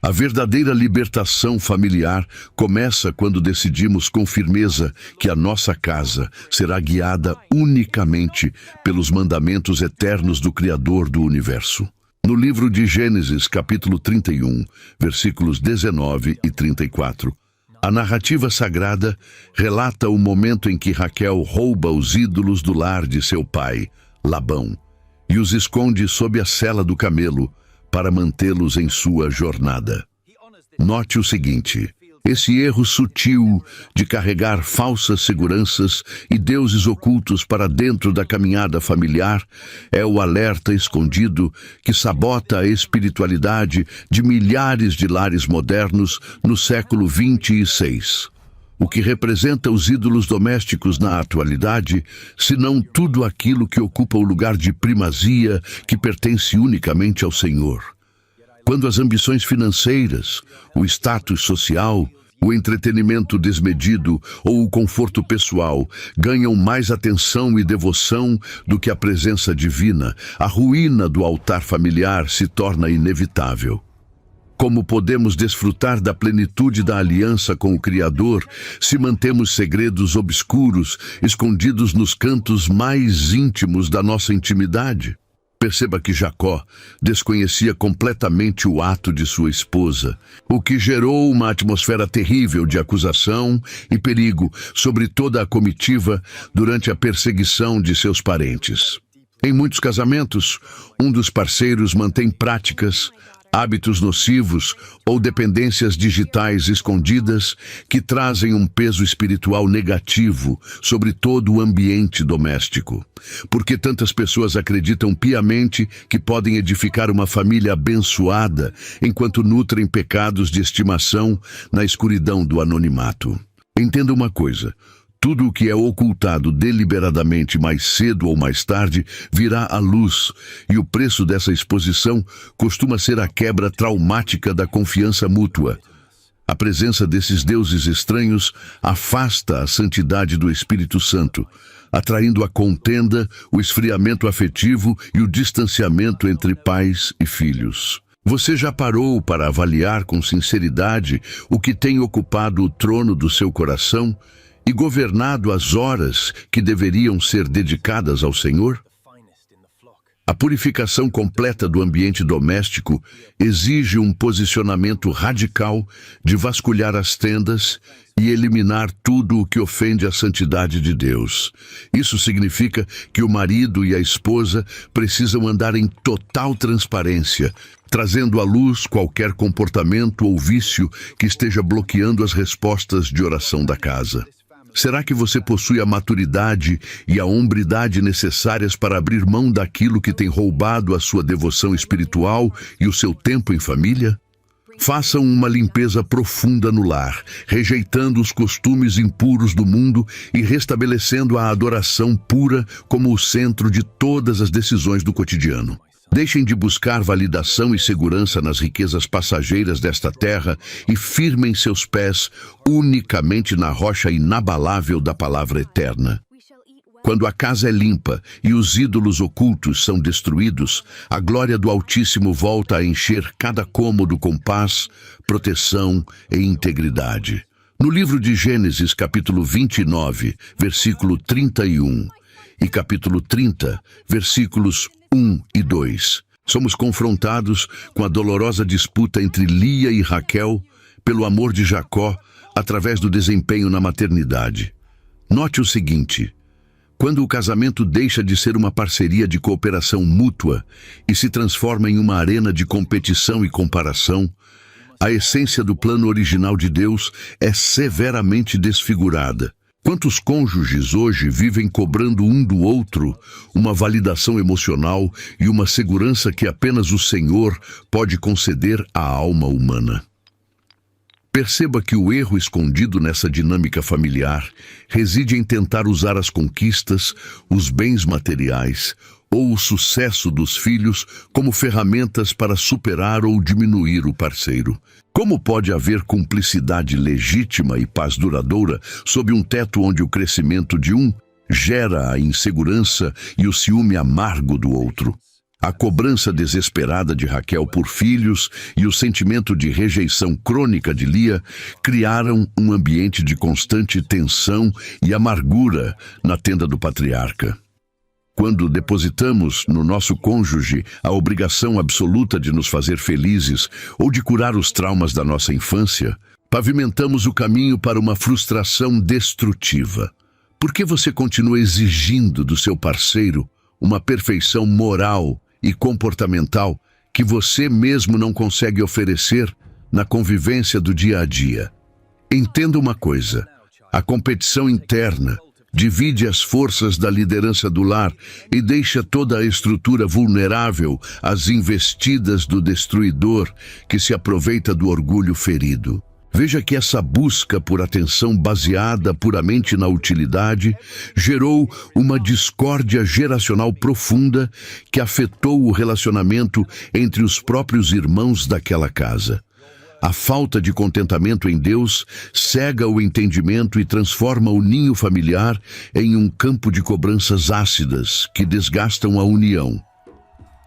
[SPEAKER 1] A verdadeira libertação familiar começa quando decidimos com firmeza que a nossa casa será guiada unicamente pelos mandamentos eternos do Criador do Universo. No livro de Gênesis, capítulo 31, versículos 19 e 34, a narrativa sagrada relata o momento em que Raquel rouba os ídolos do lar de seu pai, Labão, e os esconde sob a sela do camelo, para mantê-los em sua jornada. Note o seguinte: Esse erro sutil de carregar falsas seguranças e deuses ocultos para dentro da caminhada familiar é o alerta escondido que sabota a espiritualidade de milhares de lares modernos no século 26. O que representa os ídolos domésticos na atualidade, senão tudo aquilo que ocupa o lugar de primazia que pertence unicamente ao Senhor. Quando as ambições financeiras, o status social, o entretenimento desmedido ou o conforto pessoal ganham mais atenção e devoção do que a presença divina, a ruína do altar familiar se torna inevitável. Como podemos desfrutar da plenitude da aliança com o Criador se mantemos segredos obscuros escondidos nos cantos mais íntimos da nossa intimidade? Perceba que Jacó desconhecia completamente o ato de sua esposa, o que gerou uma atmosfera terrível de acusação e perigo sobre toda a comitiva durante a perseguição de seus parentes. Em muitos casamentos, um dos parceiros mantém práticas, hábitos nocivos ou dependências digitais escondidas que trazem um peso espiritual negativo sobre todo o ambiente doméstico. Porque tantas pessoas acreditam piamente que podem edificar uma família abençoada enquanto nutrem pecados de estimação na escuridão do anonimato. Entenda uma coisa. Tudo o que é ocultado deliberadamente mais cedo ou mais tarde virá à luz, e o preço dessa exposição costuma ser a quebra traumática da confiança mútua. A presença desses deuses estranhos afasta a santidade do Espírito Santo, atraindo a contenda, o esfriamento afetivo e o distanciamento entre pais e filhos. Você já parou para avaliar com sinceridade o que tem ocupado o trono do seu coração e governado as horas que deveriam ser dedicadas ao Senhor? A purificação completa do ambiente doméstico exige um posicionamento radical de vasculhar as tendas e eliminar tudo o que ofende a santidade de Deus. Isso significa que o marido e a esposa precisam andar em total transparência, trazendo à luz qualquer comportamento ou vício que esteja bloqueando as respostas de oração da casa. Será que você possui a maturidade e a hombridade necessárias para abrir mão daquilo que tem roubado a sua devoção espiritual e o seu tempo em família? Façam uma limpeza profunda no lar, rejeitando os costumes impuros do mundo e restabelecendo a adoração pura como o centro de todas as decisões do cotidiano. Deixem de buscar validação e segurança nas riquezas passageiras desta terra e firmem seus pés unicamente na rocha inabalável da palavra eterna. Quando a casa é limpa e os ídolos ocultos são destruídos, a glória do Altíssimo volta a encher cada cômodo com paz, proteção e integridade. No livro de Gênesis, capítulo 29, versículo 31, e capítulo 30, versículos 1 e 2, somos confrontados com a dolorosa disputa entre Lia e Raquel pelo amor de Jacó através do desempenho na maternidade. Note o seguinte: quando o casamento deixa de ser uma parceria de cooperação mútua e se transforma em uma arena de competição e comparação, a essência do plano original de Deus é severamente desfigurada. Quantos cônjuges hoje vivem cobrando um do outro uma validação emocional e uma segurança que apenas o Senhor pode conceder à alma humana? Perceba que o erro escondido nessa dinâmica familiar reside em tentar usar as conquistas, os bens materiais ou o sucesso dos filhos como ferramentas para superar ou diminuir o parceiro. Como pode haver cumplicidade legítima e paz duradoura sob um teto onde o crescimento de um gera a insegurança e o ciúme amargo do outro? A cobrança desesperada de Raquel por filhos e o sentimento de rejeição crônica de Lia criaram um ambiente de constante tensão e amargura na tenda do patriarca. Quando depositamos no nosso cônjuge a obrigação absoluta de nos fazer felizes ou de curar os traumas da nossa infância, pavimentamos o caminho para uma frustração destrutiva. Por que você continua exigindo do seu parceiro uma perfeição moral e comportamental que você mesmo não consegue oferecer na convivência do dia a dia? Entenda uma coisa: a competição interna divide as forças da liderança do lar e deixa toda a estrutura vulnerável às investidas do destruidor que se aproveita do orgulho ferido. Veja que essa busca por atenção baseada puramente na utilidade gerou uma discórdia geracional profunda que afetou o relacionamento entre os próprios irmãos daquela casa. A falta de contentamento em Deus cega o entendimento e transforma o ninho familiar em um campo de cobranças ácidas que desgastam a união.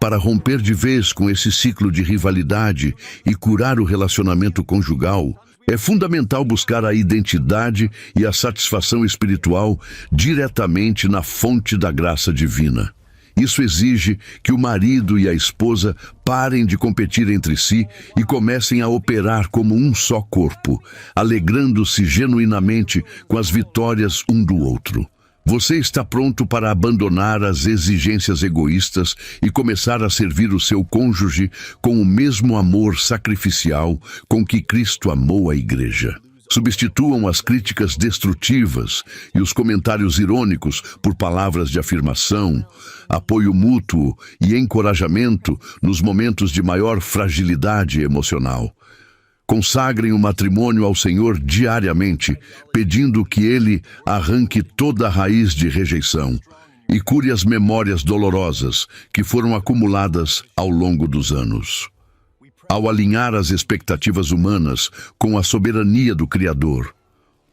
[SPEAKER 1] Para romper de vez com esse ciclo de rivalidade e curar o relacionamento conjugal, é fundamental buscar a identidade e a satisfação espiritual diretamente na fonte da graça divina. Isso exige que o marido e a esposa parem de competir entre si e comecem a operar como um só corpo, alegrando-se genuinamente com as vitórias um do outro. Você está pronto para abandonar as exigências egoístas e começar a servir o seu cônjuge com o mesmo amor sacrificial com que Cristo amou a igreja. Substituam as críticas destrutivas e os comentários irônicos por palavras de afirmação, apoio mútuo e encorajamento nos momentos de maior fragilidade emocional. Consagrem o matrimônio ao Senhor diariamente, pedindo que Ele arranque toda a raiz de rejeição e cure as memórias dolorosas que foram acumuladas ao longo dos anos. Ao alinhar as expectativas humanas com a soberania do Criador,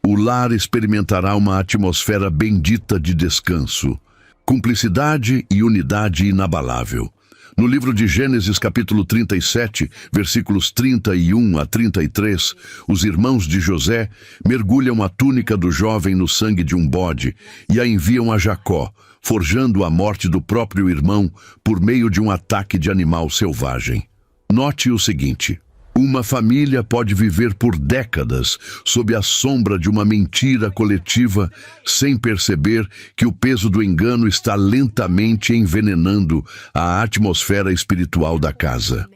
[SPEAKER 1] o lar experimentará uma atmosfera bendita de descanso, cumplicidade e unidade inabalável. No livro de Gênesis, capítulo 37, versículos 31 a 33, os irmãos de José mergulham a túnica do jovem no sangue de um bode e a enviam a Jacó, forjando a morte do próprio irmão por meio de um ataque de animal selvagem. Note o seguinte: uma família pode viver por décadas sob a sombra de uma mentira coletiva sem perceber que o peso do engano está lentamente envenenando a atmosfera espiritual da casa.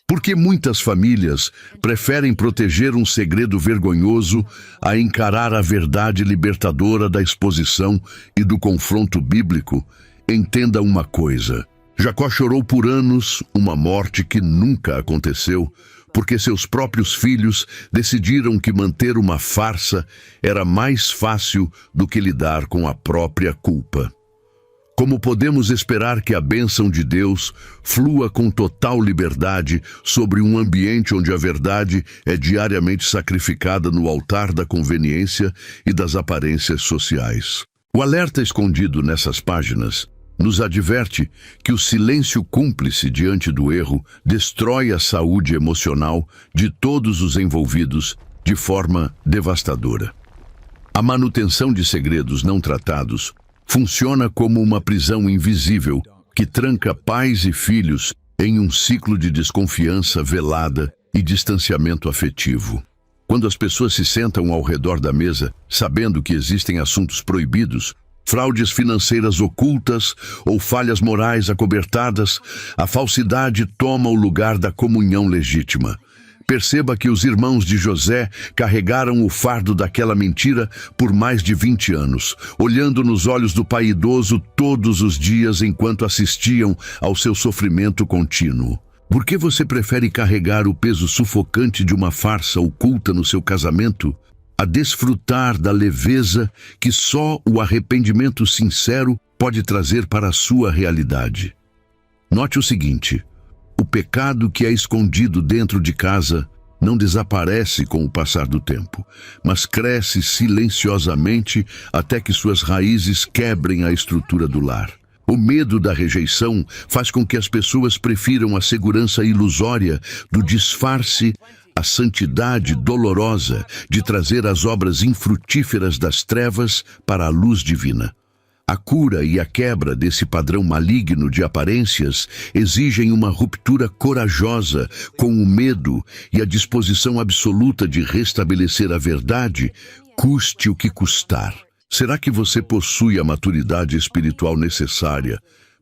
[SPEAKER 1] Por que muitas famílias preferem proteger um segredo vergonhoso a encarar a verdade libertadora da exposição e do confronto bíblico? Entenda uma coisa: Jacó chorou por anos uma morte que nunca aconteceu, porque seus próprios filhos decidiram que manter uma farsa era mais fácil do que lidar com a própria culpa. Como podemos esperar que a bênção de Deus flua com total liberdade sobre um ambiente onde a verdade é diariamente sacrificada no altar da conveniência e das aparências sociais? O alerta escondido nessas páginas nos adverte que o silêncio cúmplice diante do erro destrói a saúde emocional de todos os envolvidos de forma devastadora. A manutenção de segredos não tratados funciona como uma prisão invisível que tranca pais e filhos em um ciclo de desconfiança velada e distanciamento afetivo. Quando as pessoas se sentam ao redor da mesa, sabendo que existem assuntos proibidos, fraudes financeiras ocultas ou falhas morais acobertadas, a falsidade toma o lugar da comunhão legítima. Perceba que os irmãos de José carregaram o fardo daquela mentira por mais de 20 anos, olhando nos olhos do pai idoso todos os dias enquanto assistiam ao seu sofrimento contínuo. Por que você prefere carregar o peso sufocante de uma farsa oculta no seu casamento a desfrutar da leveza que só o arrependimento sincero pode trazer para a sua realidade? Note o seguinte: o pecado que é escondido dentro de casa não desaparece com o passar do tempo, mas cresce silenciosamente até que suas raízes quebrem a estrutura do lar. O medo da rejeição faz com que as pessoas prefiram a segurança ilusória do disfarce a santidade dolorosa de trazer as obras infrutíferas das trevas para a luz divina. A cura e a quebra desse padrão maligno de aparências exigem uma ruptura corajosa com o medo e a disposição absoluta de restabelecer a verdade, custe o que custar. Será que você possui a maturidade espiritual necessária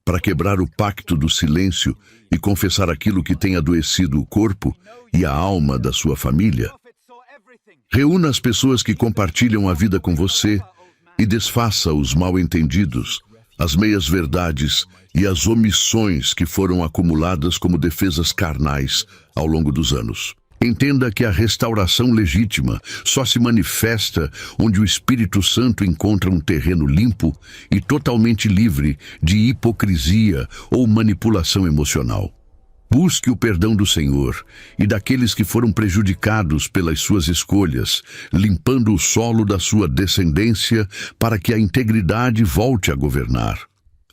[SPEAKER 1] para quebrar o pacto do silêncio e confessar aquilo que tem adoecido o corpo e a alma da sua família? Reúna as pessoas que compartilham a vida com você e desfaça os mal-entendidos, as meias-verdades e as omissões que foram acumuladas como defesas carnais ao longo dos anos. Entenda que a restauração legítima só se manifesta onde o Espírito Santo encontra um terreno limpo e totalmente livre de hipocrisia ou manipulação emocional. Busque o perdão do Senhor e daqueles que foram prejudicados pelas suas escolhas, limpando o solo da sua descendência para que a integridade volte a governar.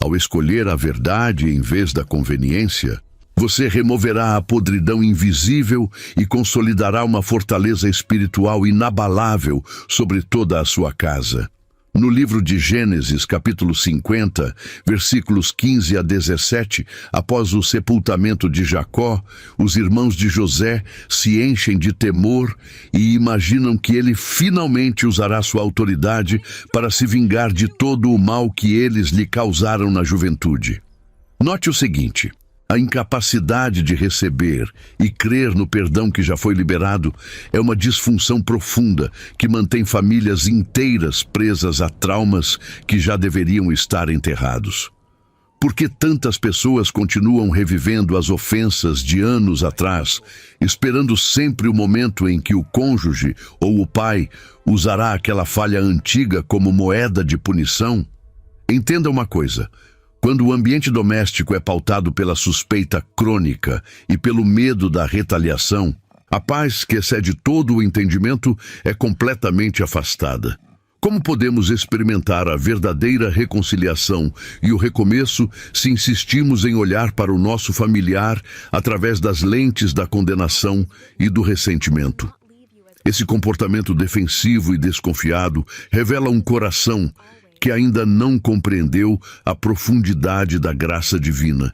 [SPEAKER 1] Ao escolher a verdade em vez da conveniência, você removerá a podridão invisível e consolidará uma fortaleza espiritual inabalável sobre toda a sua casa. No livro de Gênesis, capítulo 50, versículos 15 a 17, após o sepultamento de Jacó, os irmãos de José se enchem de temor e imaginam que ele finalmente usará sua autoridade para se vingar de todo o mal que eles lhe causaram na juventude. Note o seguinte: a incapacidade de receber e crer no perdão que já foi liberado é uma disfunção profunda que mantém famílias inteiras presas a traumas que já deveriam estar enterrados. Por que tantas pessoas continuam revivendo as ofensas de anos atrás, esperando sempre o momento em que o cônjuge ou o pai usará aquela falha antiga como moeda de punição? Entenda uma coisa: quando o ambiente doméstico é pautado pela suspeita crônica e pelo medo da retaliação, a paz que excede todo o entendimento é completamente afastada. Como podemos experimentar a verdadeira reconciliação e o recomeço se insistimos em olhar para o nosso familiar através das lentes da condenação e do ressentimento? Esse comportamento defensivo e desconfiado revela um coração que ainda não compreendeu a profundidade da graça divina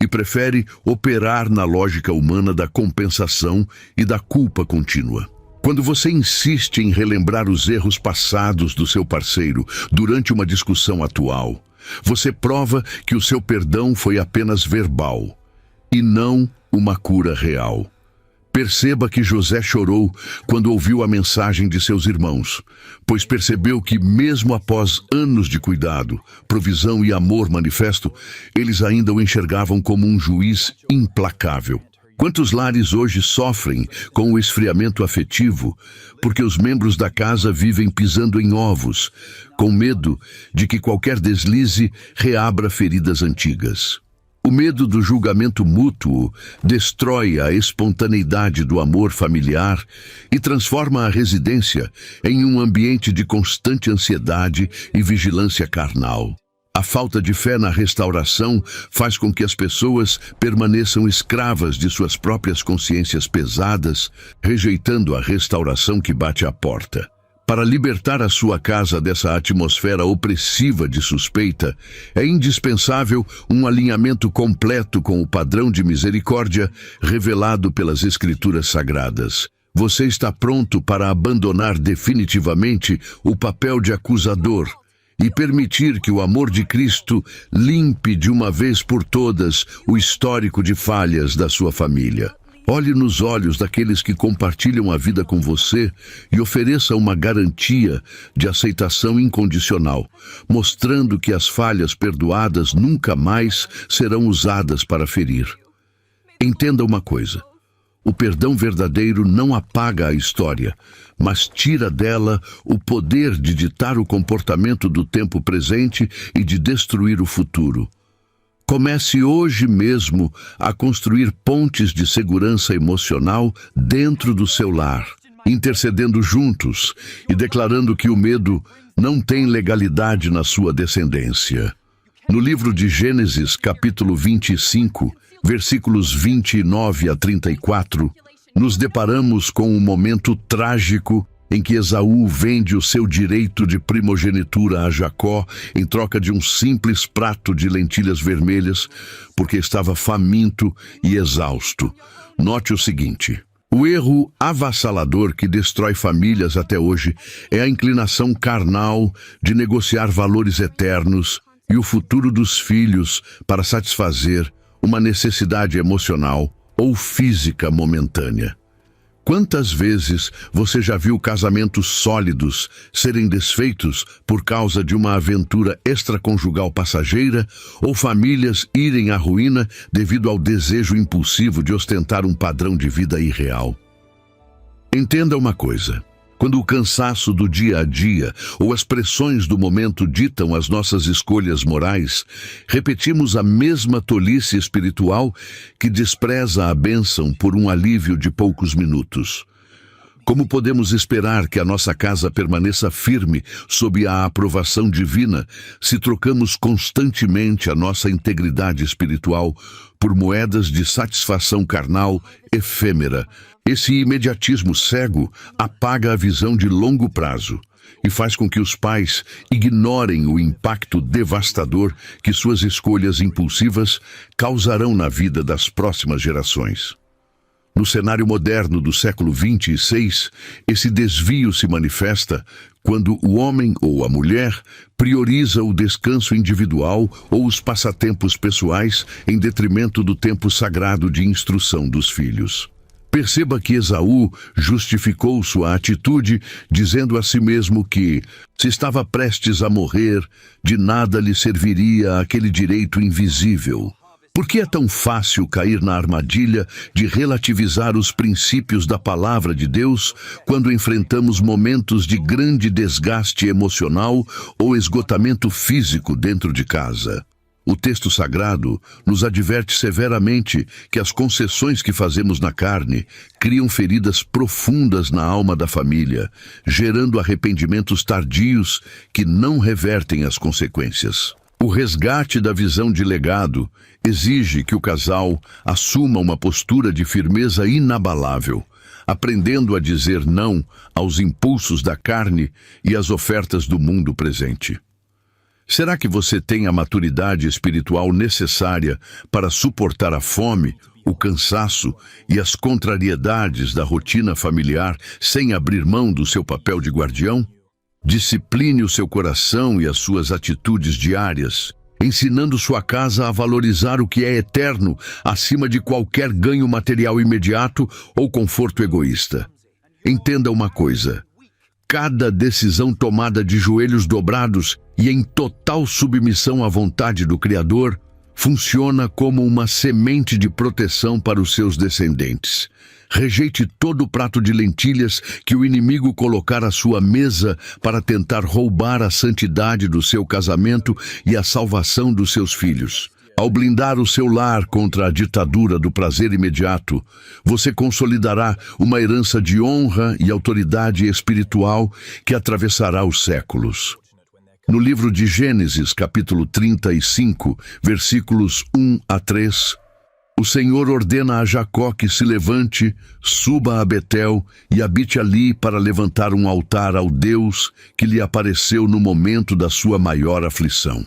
[SPEAKER 1] e prefere operar na lógica humana da compensação e da culpa contínua. Quando você insiste em relembrar os erros passados do seu parceiro durante uma discussão atual, você prova que o seu perdão foi apenas verbal e não uma cura real. Perceba que José chorou quando ouviu a mensagem de seus irmãos, pois percebeu que, mesmo após anos de cuidado, provisão e amor manifesto, eles ainda o enxergavam como um juiz implacável. Quantos lares hoje sofrem com o esfriamento afetivo porque os membros da casa vivem pisando em ovos, com medo de que qualquer deslize reabra feridas antigas? O medo do julgamento mútuo destrói a espontaneidade do amor familiar e transforma a residência em um ambiente de constante ansiedade e vigilância carnal. A falta de fé na restauração faz com que as pessoas permaneçam escravas de suas próprias consciências pesadas, rejeitando a restauração que bate à porta. Para libertar a sua casa dessa atmosfera opressiva de suspeita, é indispensável um alinhamento completo com o padrão de misericórdia revelado pelas Escrituras Sagradas. Você está pronto para abandonar definitivamente o papel de acusador e permitir que o amor de Cristo limpe de uma vez por todas o histórico de falhas da sua família? Olhe nos olhos daqueles que compartilham a vida com você e ofereça uma garantia de aceitação incondicional, mostrando que as falhas perdoadas nunca mais serão usadas para ferir. Entenda uma coisa: o perdão verdadeiro não apaga a história, mas tira dela o poder de ditar o comportamento do tempo presente e de destruir o futuro. Comece hoje mesmo a construir pontes de segurança emocional dentro do seu lar, intercedendo juntos e declarando que o medo não tem legalidade na sua descendência. No livro de Gênesis, capítulo 25, versículos 29 a 34, nos deparamos com um momento trágico em que Esaú vende o seu direito de primogenitura a Jacó em troca de um simples prato de lentilhas vermelhas, porque estava faminto e exausto. Note o seguinte: o erro avassalador que destrói famílias até hoje é a inclinação carnal de negociar valores eternos e o futuro dos filhos para satisfazer uma necessidade emocional ou física momentânea. Quantas vezes você já viu casamentos sólidos serem desfeitos por causa de uma aventura extraconjugal passageira ou famílias irem à ruína devido ao desejo impulsivo de ostentar um padrão de vida irreal? Entenda uma coisa. Quando o cansaço do dia a dia ou as pressões do momento ditam as nossas escolhas morais, repetimos a mesma tolice espiritual que despreza a bênção por um alívio de poucos minutos. Como podemos esperar que a nossa casa permaneça firme sob a aprovação divina se trocamos constantemente a nossa integridade espiritual por moedas de satisfação carnal efêmera? Esse imediatismo cego apaga a visão de longo prazo e faz com que os pais ignorem o impacto devastador que suas escolhas impulsivas causarão na vida das próximas gerações. No cenário moderno do século XXVI, esse desvio se manifesta quando o homem ou a mulher prioriza o descanso individual ou os passatempos pessoais em detrimento do tempo sagrado de instrução dos filhos. Perceba que Esaú justificou sua atitude dizendo a si mesmo que, se estava prestes a morrer, de nada lhe serviria aquele direito invisível. Por que é tão fácil cair na armadilha de relativizar os princípios da palavra de Deus quando enfrentamos momentos de grande desgaste emocional ou esgotamento físico dentro de casa? O texto sagrado nos adverte severamente que as concessões que fazemos na carne criam feridas profundas na alma da família, gerando arrependimentos tardios que não revertem as consequências. O resgate da visão de legado exige que o casal assuma uma postura de firmeza inabalável, aprendendo a dizer não aos impulsos da carne e às ofertas do mundo presente. Será que você tem a maturidade espiritual necessária para suportar a fome, o cansaço e as contrariedades da rotina familiar sem abrir mão do seu papel de guardião? Discipline o seu coração e as suas atitudes diárias, ensinando sua casa a valorizar o que é eterno acima de qualquer ganho material imediato ou conforto egoísta. Entenda uma coisa: cada decisão tomada de joelhos dobrados e em total submissão à vontade do Criador funciona como uma semente de proteção para os seus descendentes. Rejeite todo o prato de lentilhas que o inimigo colocar à sua mesa para tentar roubar a santidade do seu casamento e a salvação dos seus filhos. Ao blindar o seu lar contra a ditadura do prazer imediato, você consolidará uma herança de honra e autoridade espiritual que atravessará os séculos. No livro de Gênesis, capítulo 35, versículos 1 a 3, o Senhor ordena a Jacó que se levante, suba a Betel e habite ali para levantar um altar ao Deus que lhe apareceu no momento da sua maior aflição.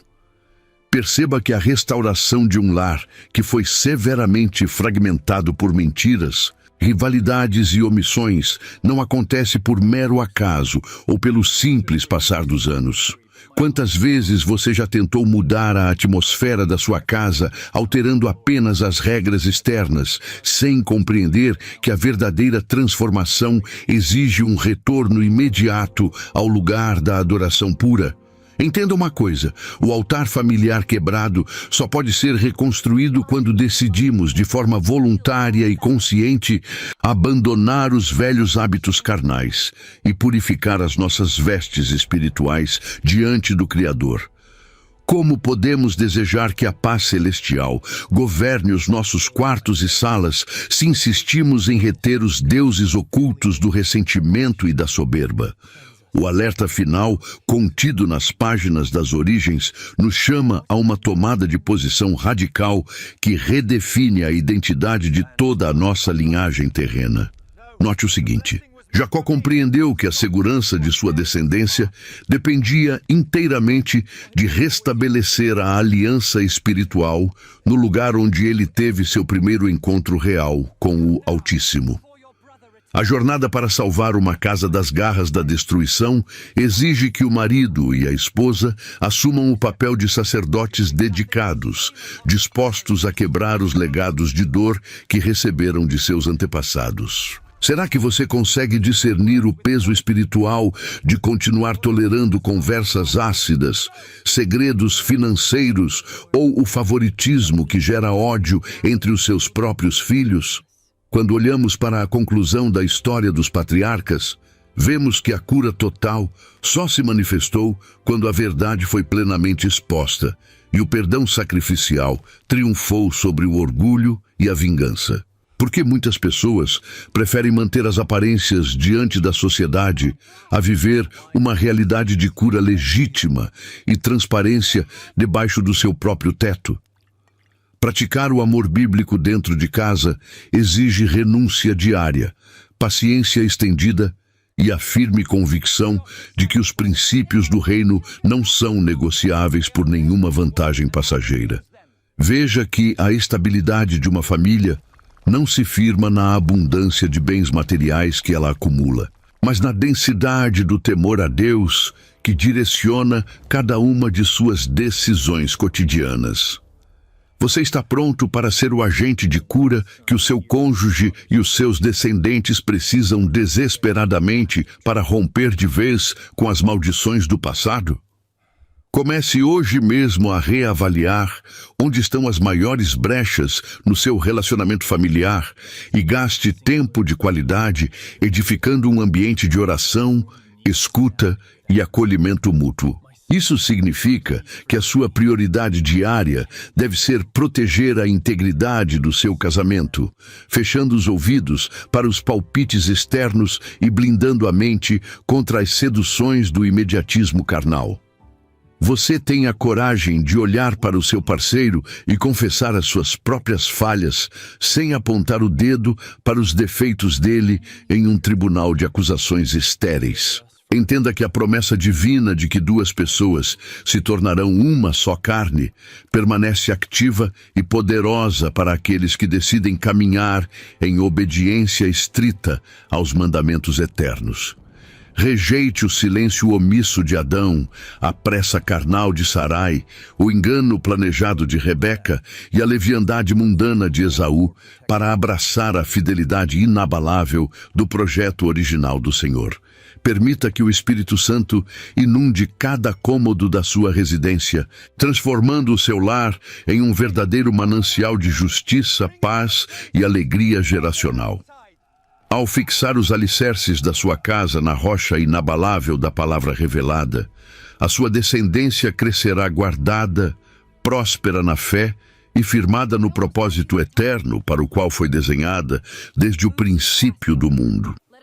[SPEAKER 1] Perceba que a restauração de um lar que foi severamente fragmentado por mentiras, rivalidades e omissões não acontece por mero acaso ou pelo simples passar dos anos. Quantas vezes você já tentou mudar a atmosfera da sua casa, alterando apenas as regras externas, sem compreender que a verdadeira transformação exige um retorno imediato ao lugar da adoração pura? Entenda uma coisa: o altar familiar quebrado só pode ser reconstruído quando decidimos, de forma voluntária e consciente, abandonar os velhos hábitos carnais e purificar as nossas vestes espirituais diante do Criador. Como podemos desejar que a paz celestial governe os nossos quartos e salas se insistimos em reter os deuses ocultos do ressentimento e da soberba? O alerta final, contido nas páginas das origens, nos chama a uma tomada de posição radical que redefine a identidade de toda a nossa linhagem terrena. Note o seguinte: Jacó compreendeu que a segurança de sua descendência dependia inteiramente de restabelecer a aliança espiritual no lugar onde ele teve seu primeiro encontro real com o Altíssimo. A jornada para salvar uma casa das garras da destruição exige que o marido e a esposa assumam o papel de sacerdotes dedicados, dispostos a quebrar os legados de dor que receberam de seus antepassados. Será que você consegue discernir o peso espiritual de continuar tolerando conversas ácidas, segredos financeiros ou o favoritismo que gera ódio entre os seus próprios filhos? Quando olhamos para a conclusão da história dos patriarcas, vemos que a cura total só se manifestou quando a verdade foi plenamente exposta e o perdão sacrificial triunfou sobre o orgulho e a vingança. Porque muitas pessoas preferem manter as aparências diante da sociedade a viver uma realidade de cura legítima e transparência debaixo do seu próprio teto. Praticar o amor bíblico dentro de casa exige renúncia diária, paciência estendida e a firme convicção de que os princípios do reino não são negociáveis por nenhuma vantagem passageira. Veja que a estabilidade de uma família não se firma na abundância de bens materiais que ela acumula, mas na densidade do temor a Deus que direciona cada uma de suas decisões cotidianas. Você está pronto para ser o agente de cura que o seu cônjuge e os seus descendentes precisam desesperadamente para romper de vez com as maldições do passado? Comece hoje mesmo a reavaliar onde estão as maiores brechas no seu relacionamento familiar e gaste tempo de qualidade edificando um ambiente de oração, escuta e acolhimento mútuo. Isso significa que a sua prioridade diária deve ser proteger a integridade do seu casamento, fechando os ouvidos para os palpites externos e blindando a mente contra as seduções do imediatismo carnal. Você tem a coragem de olhar para o seu parceiro e confessar as suas próprias falhas, sem apontar o dedo para os defeitos dele em um tribunal de acusações estéreis. Entenda que a promessa divina de que duas pessoas se tornarão uma só carne permanece ativa e poderosa para aqueles que decidem caminhar em obediência estrita aos mandamentos eternos. Rejeite o silêncio omisso de Adão, a pressa carnal de Sarai, o engano planejado de Rebeca e a leviandade mundana de Esaú para abraçar a fidelidade inabalável do projeto original do Senhor. Permita que o Espírito Santo inunde cada cômodo da sua residência, transformando o seu lar em um verdadeiro manancial de justiça, paz e alegria geracional. Ao fixar os alicerces da sua casa na rocha inabalável da palavra revelada, a sua descendência crescerá guardada, próspera na fé e firmada no propósito eterno para o qual foi desenhada desde o princípio do mundo.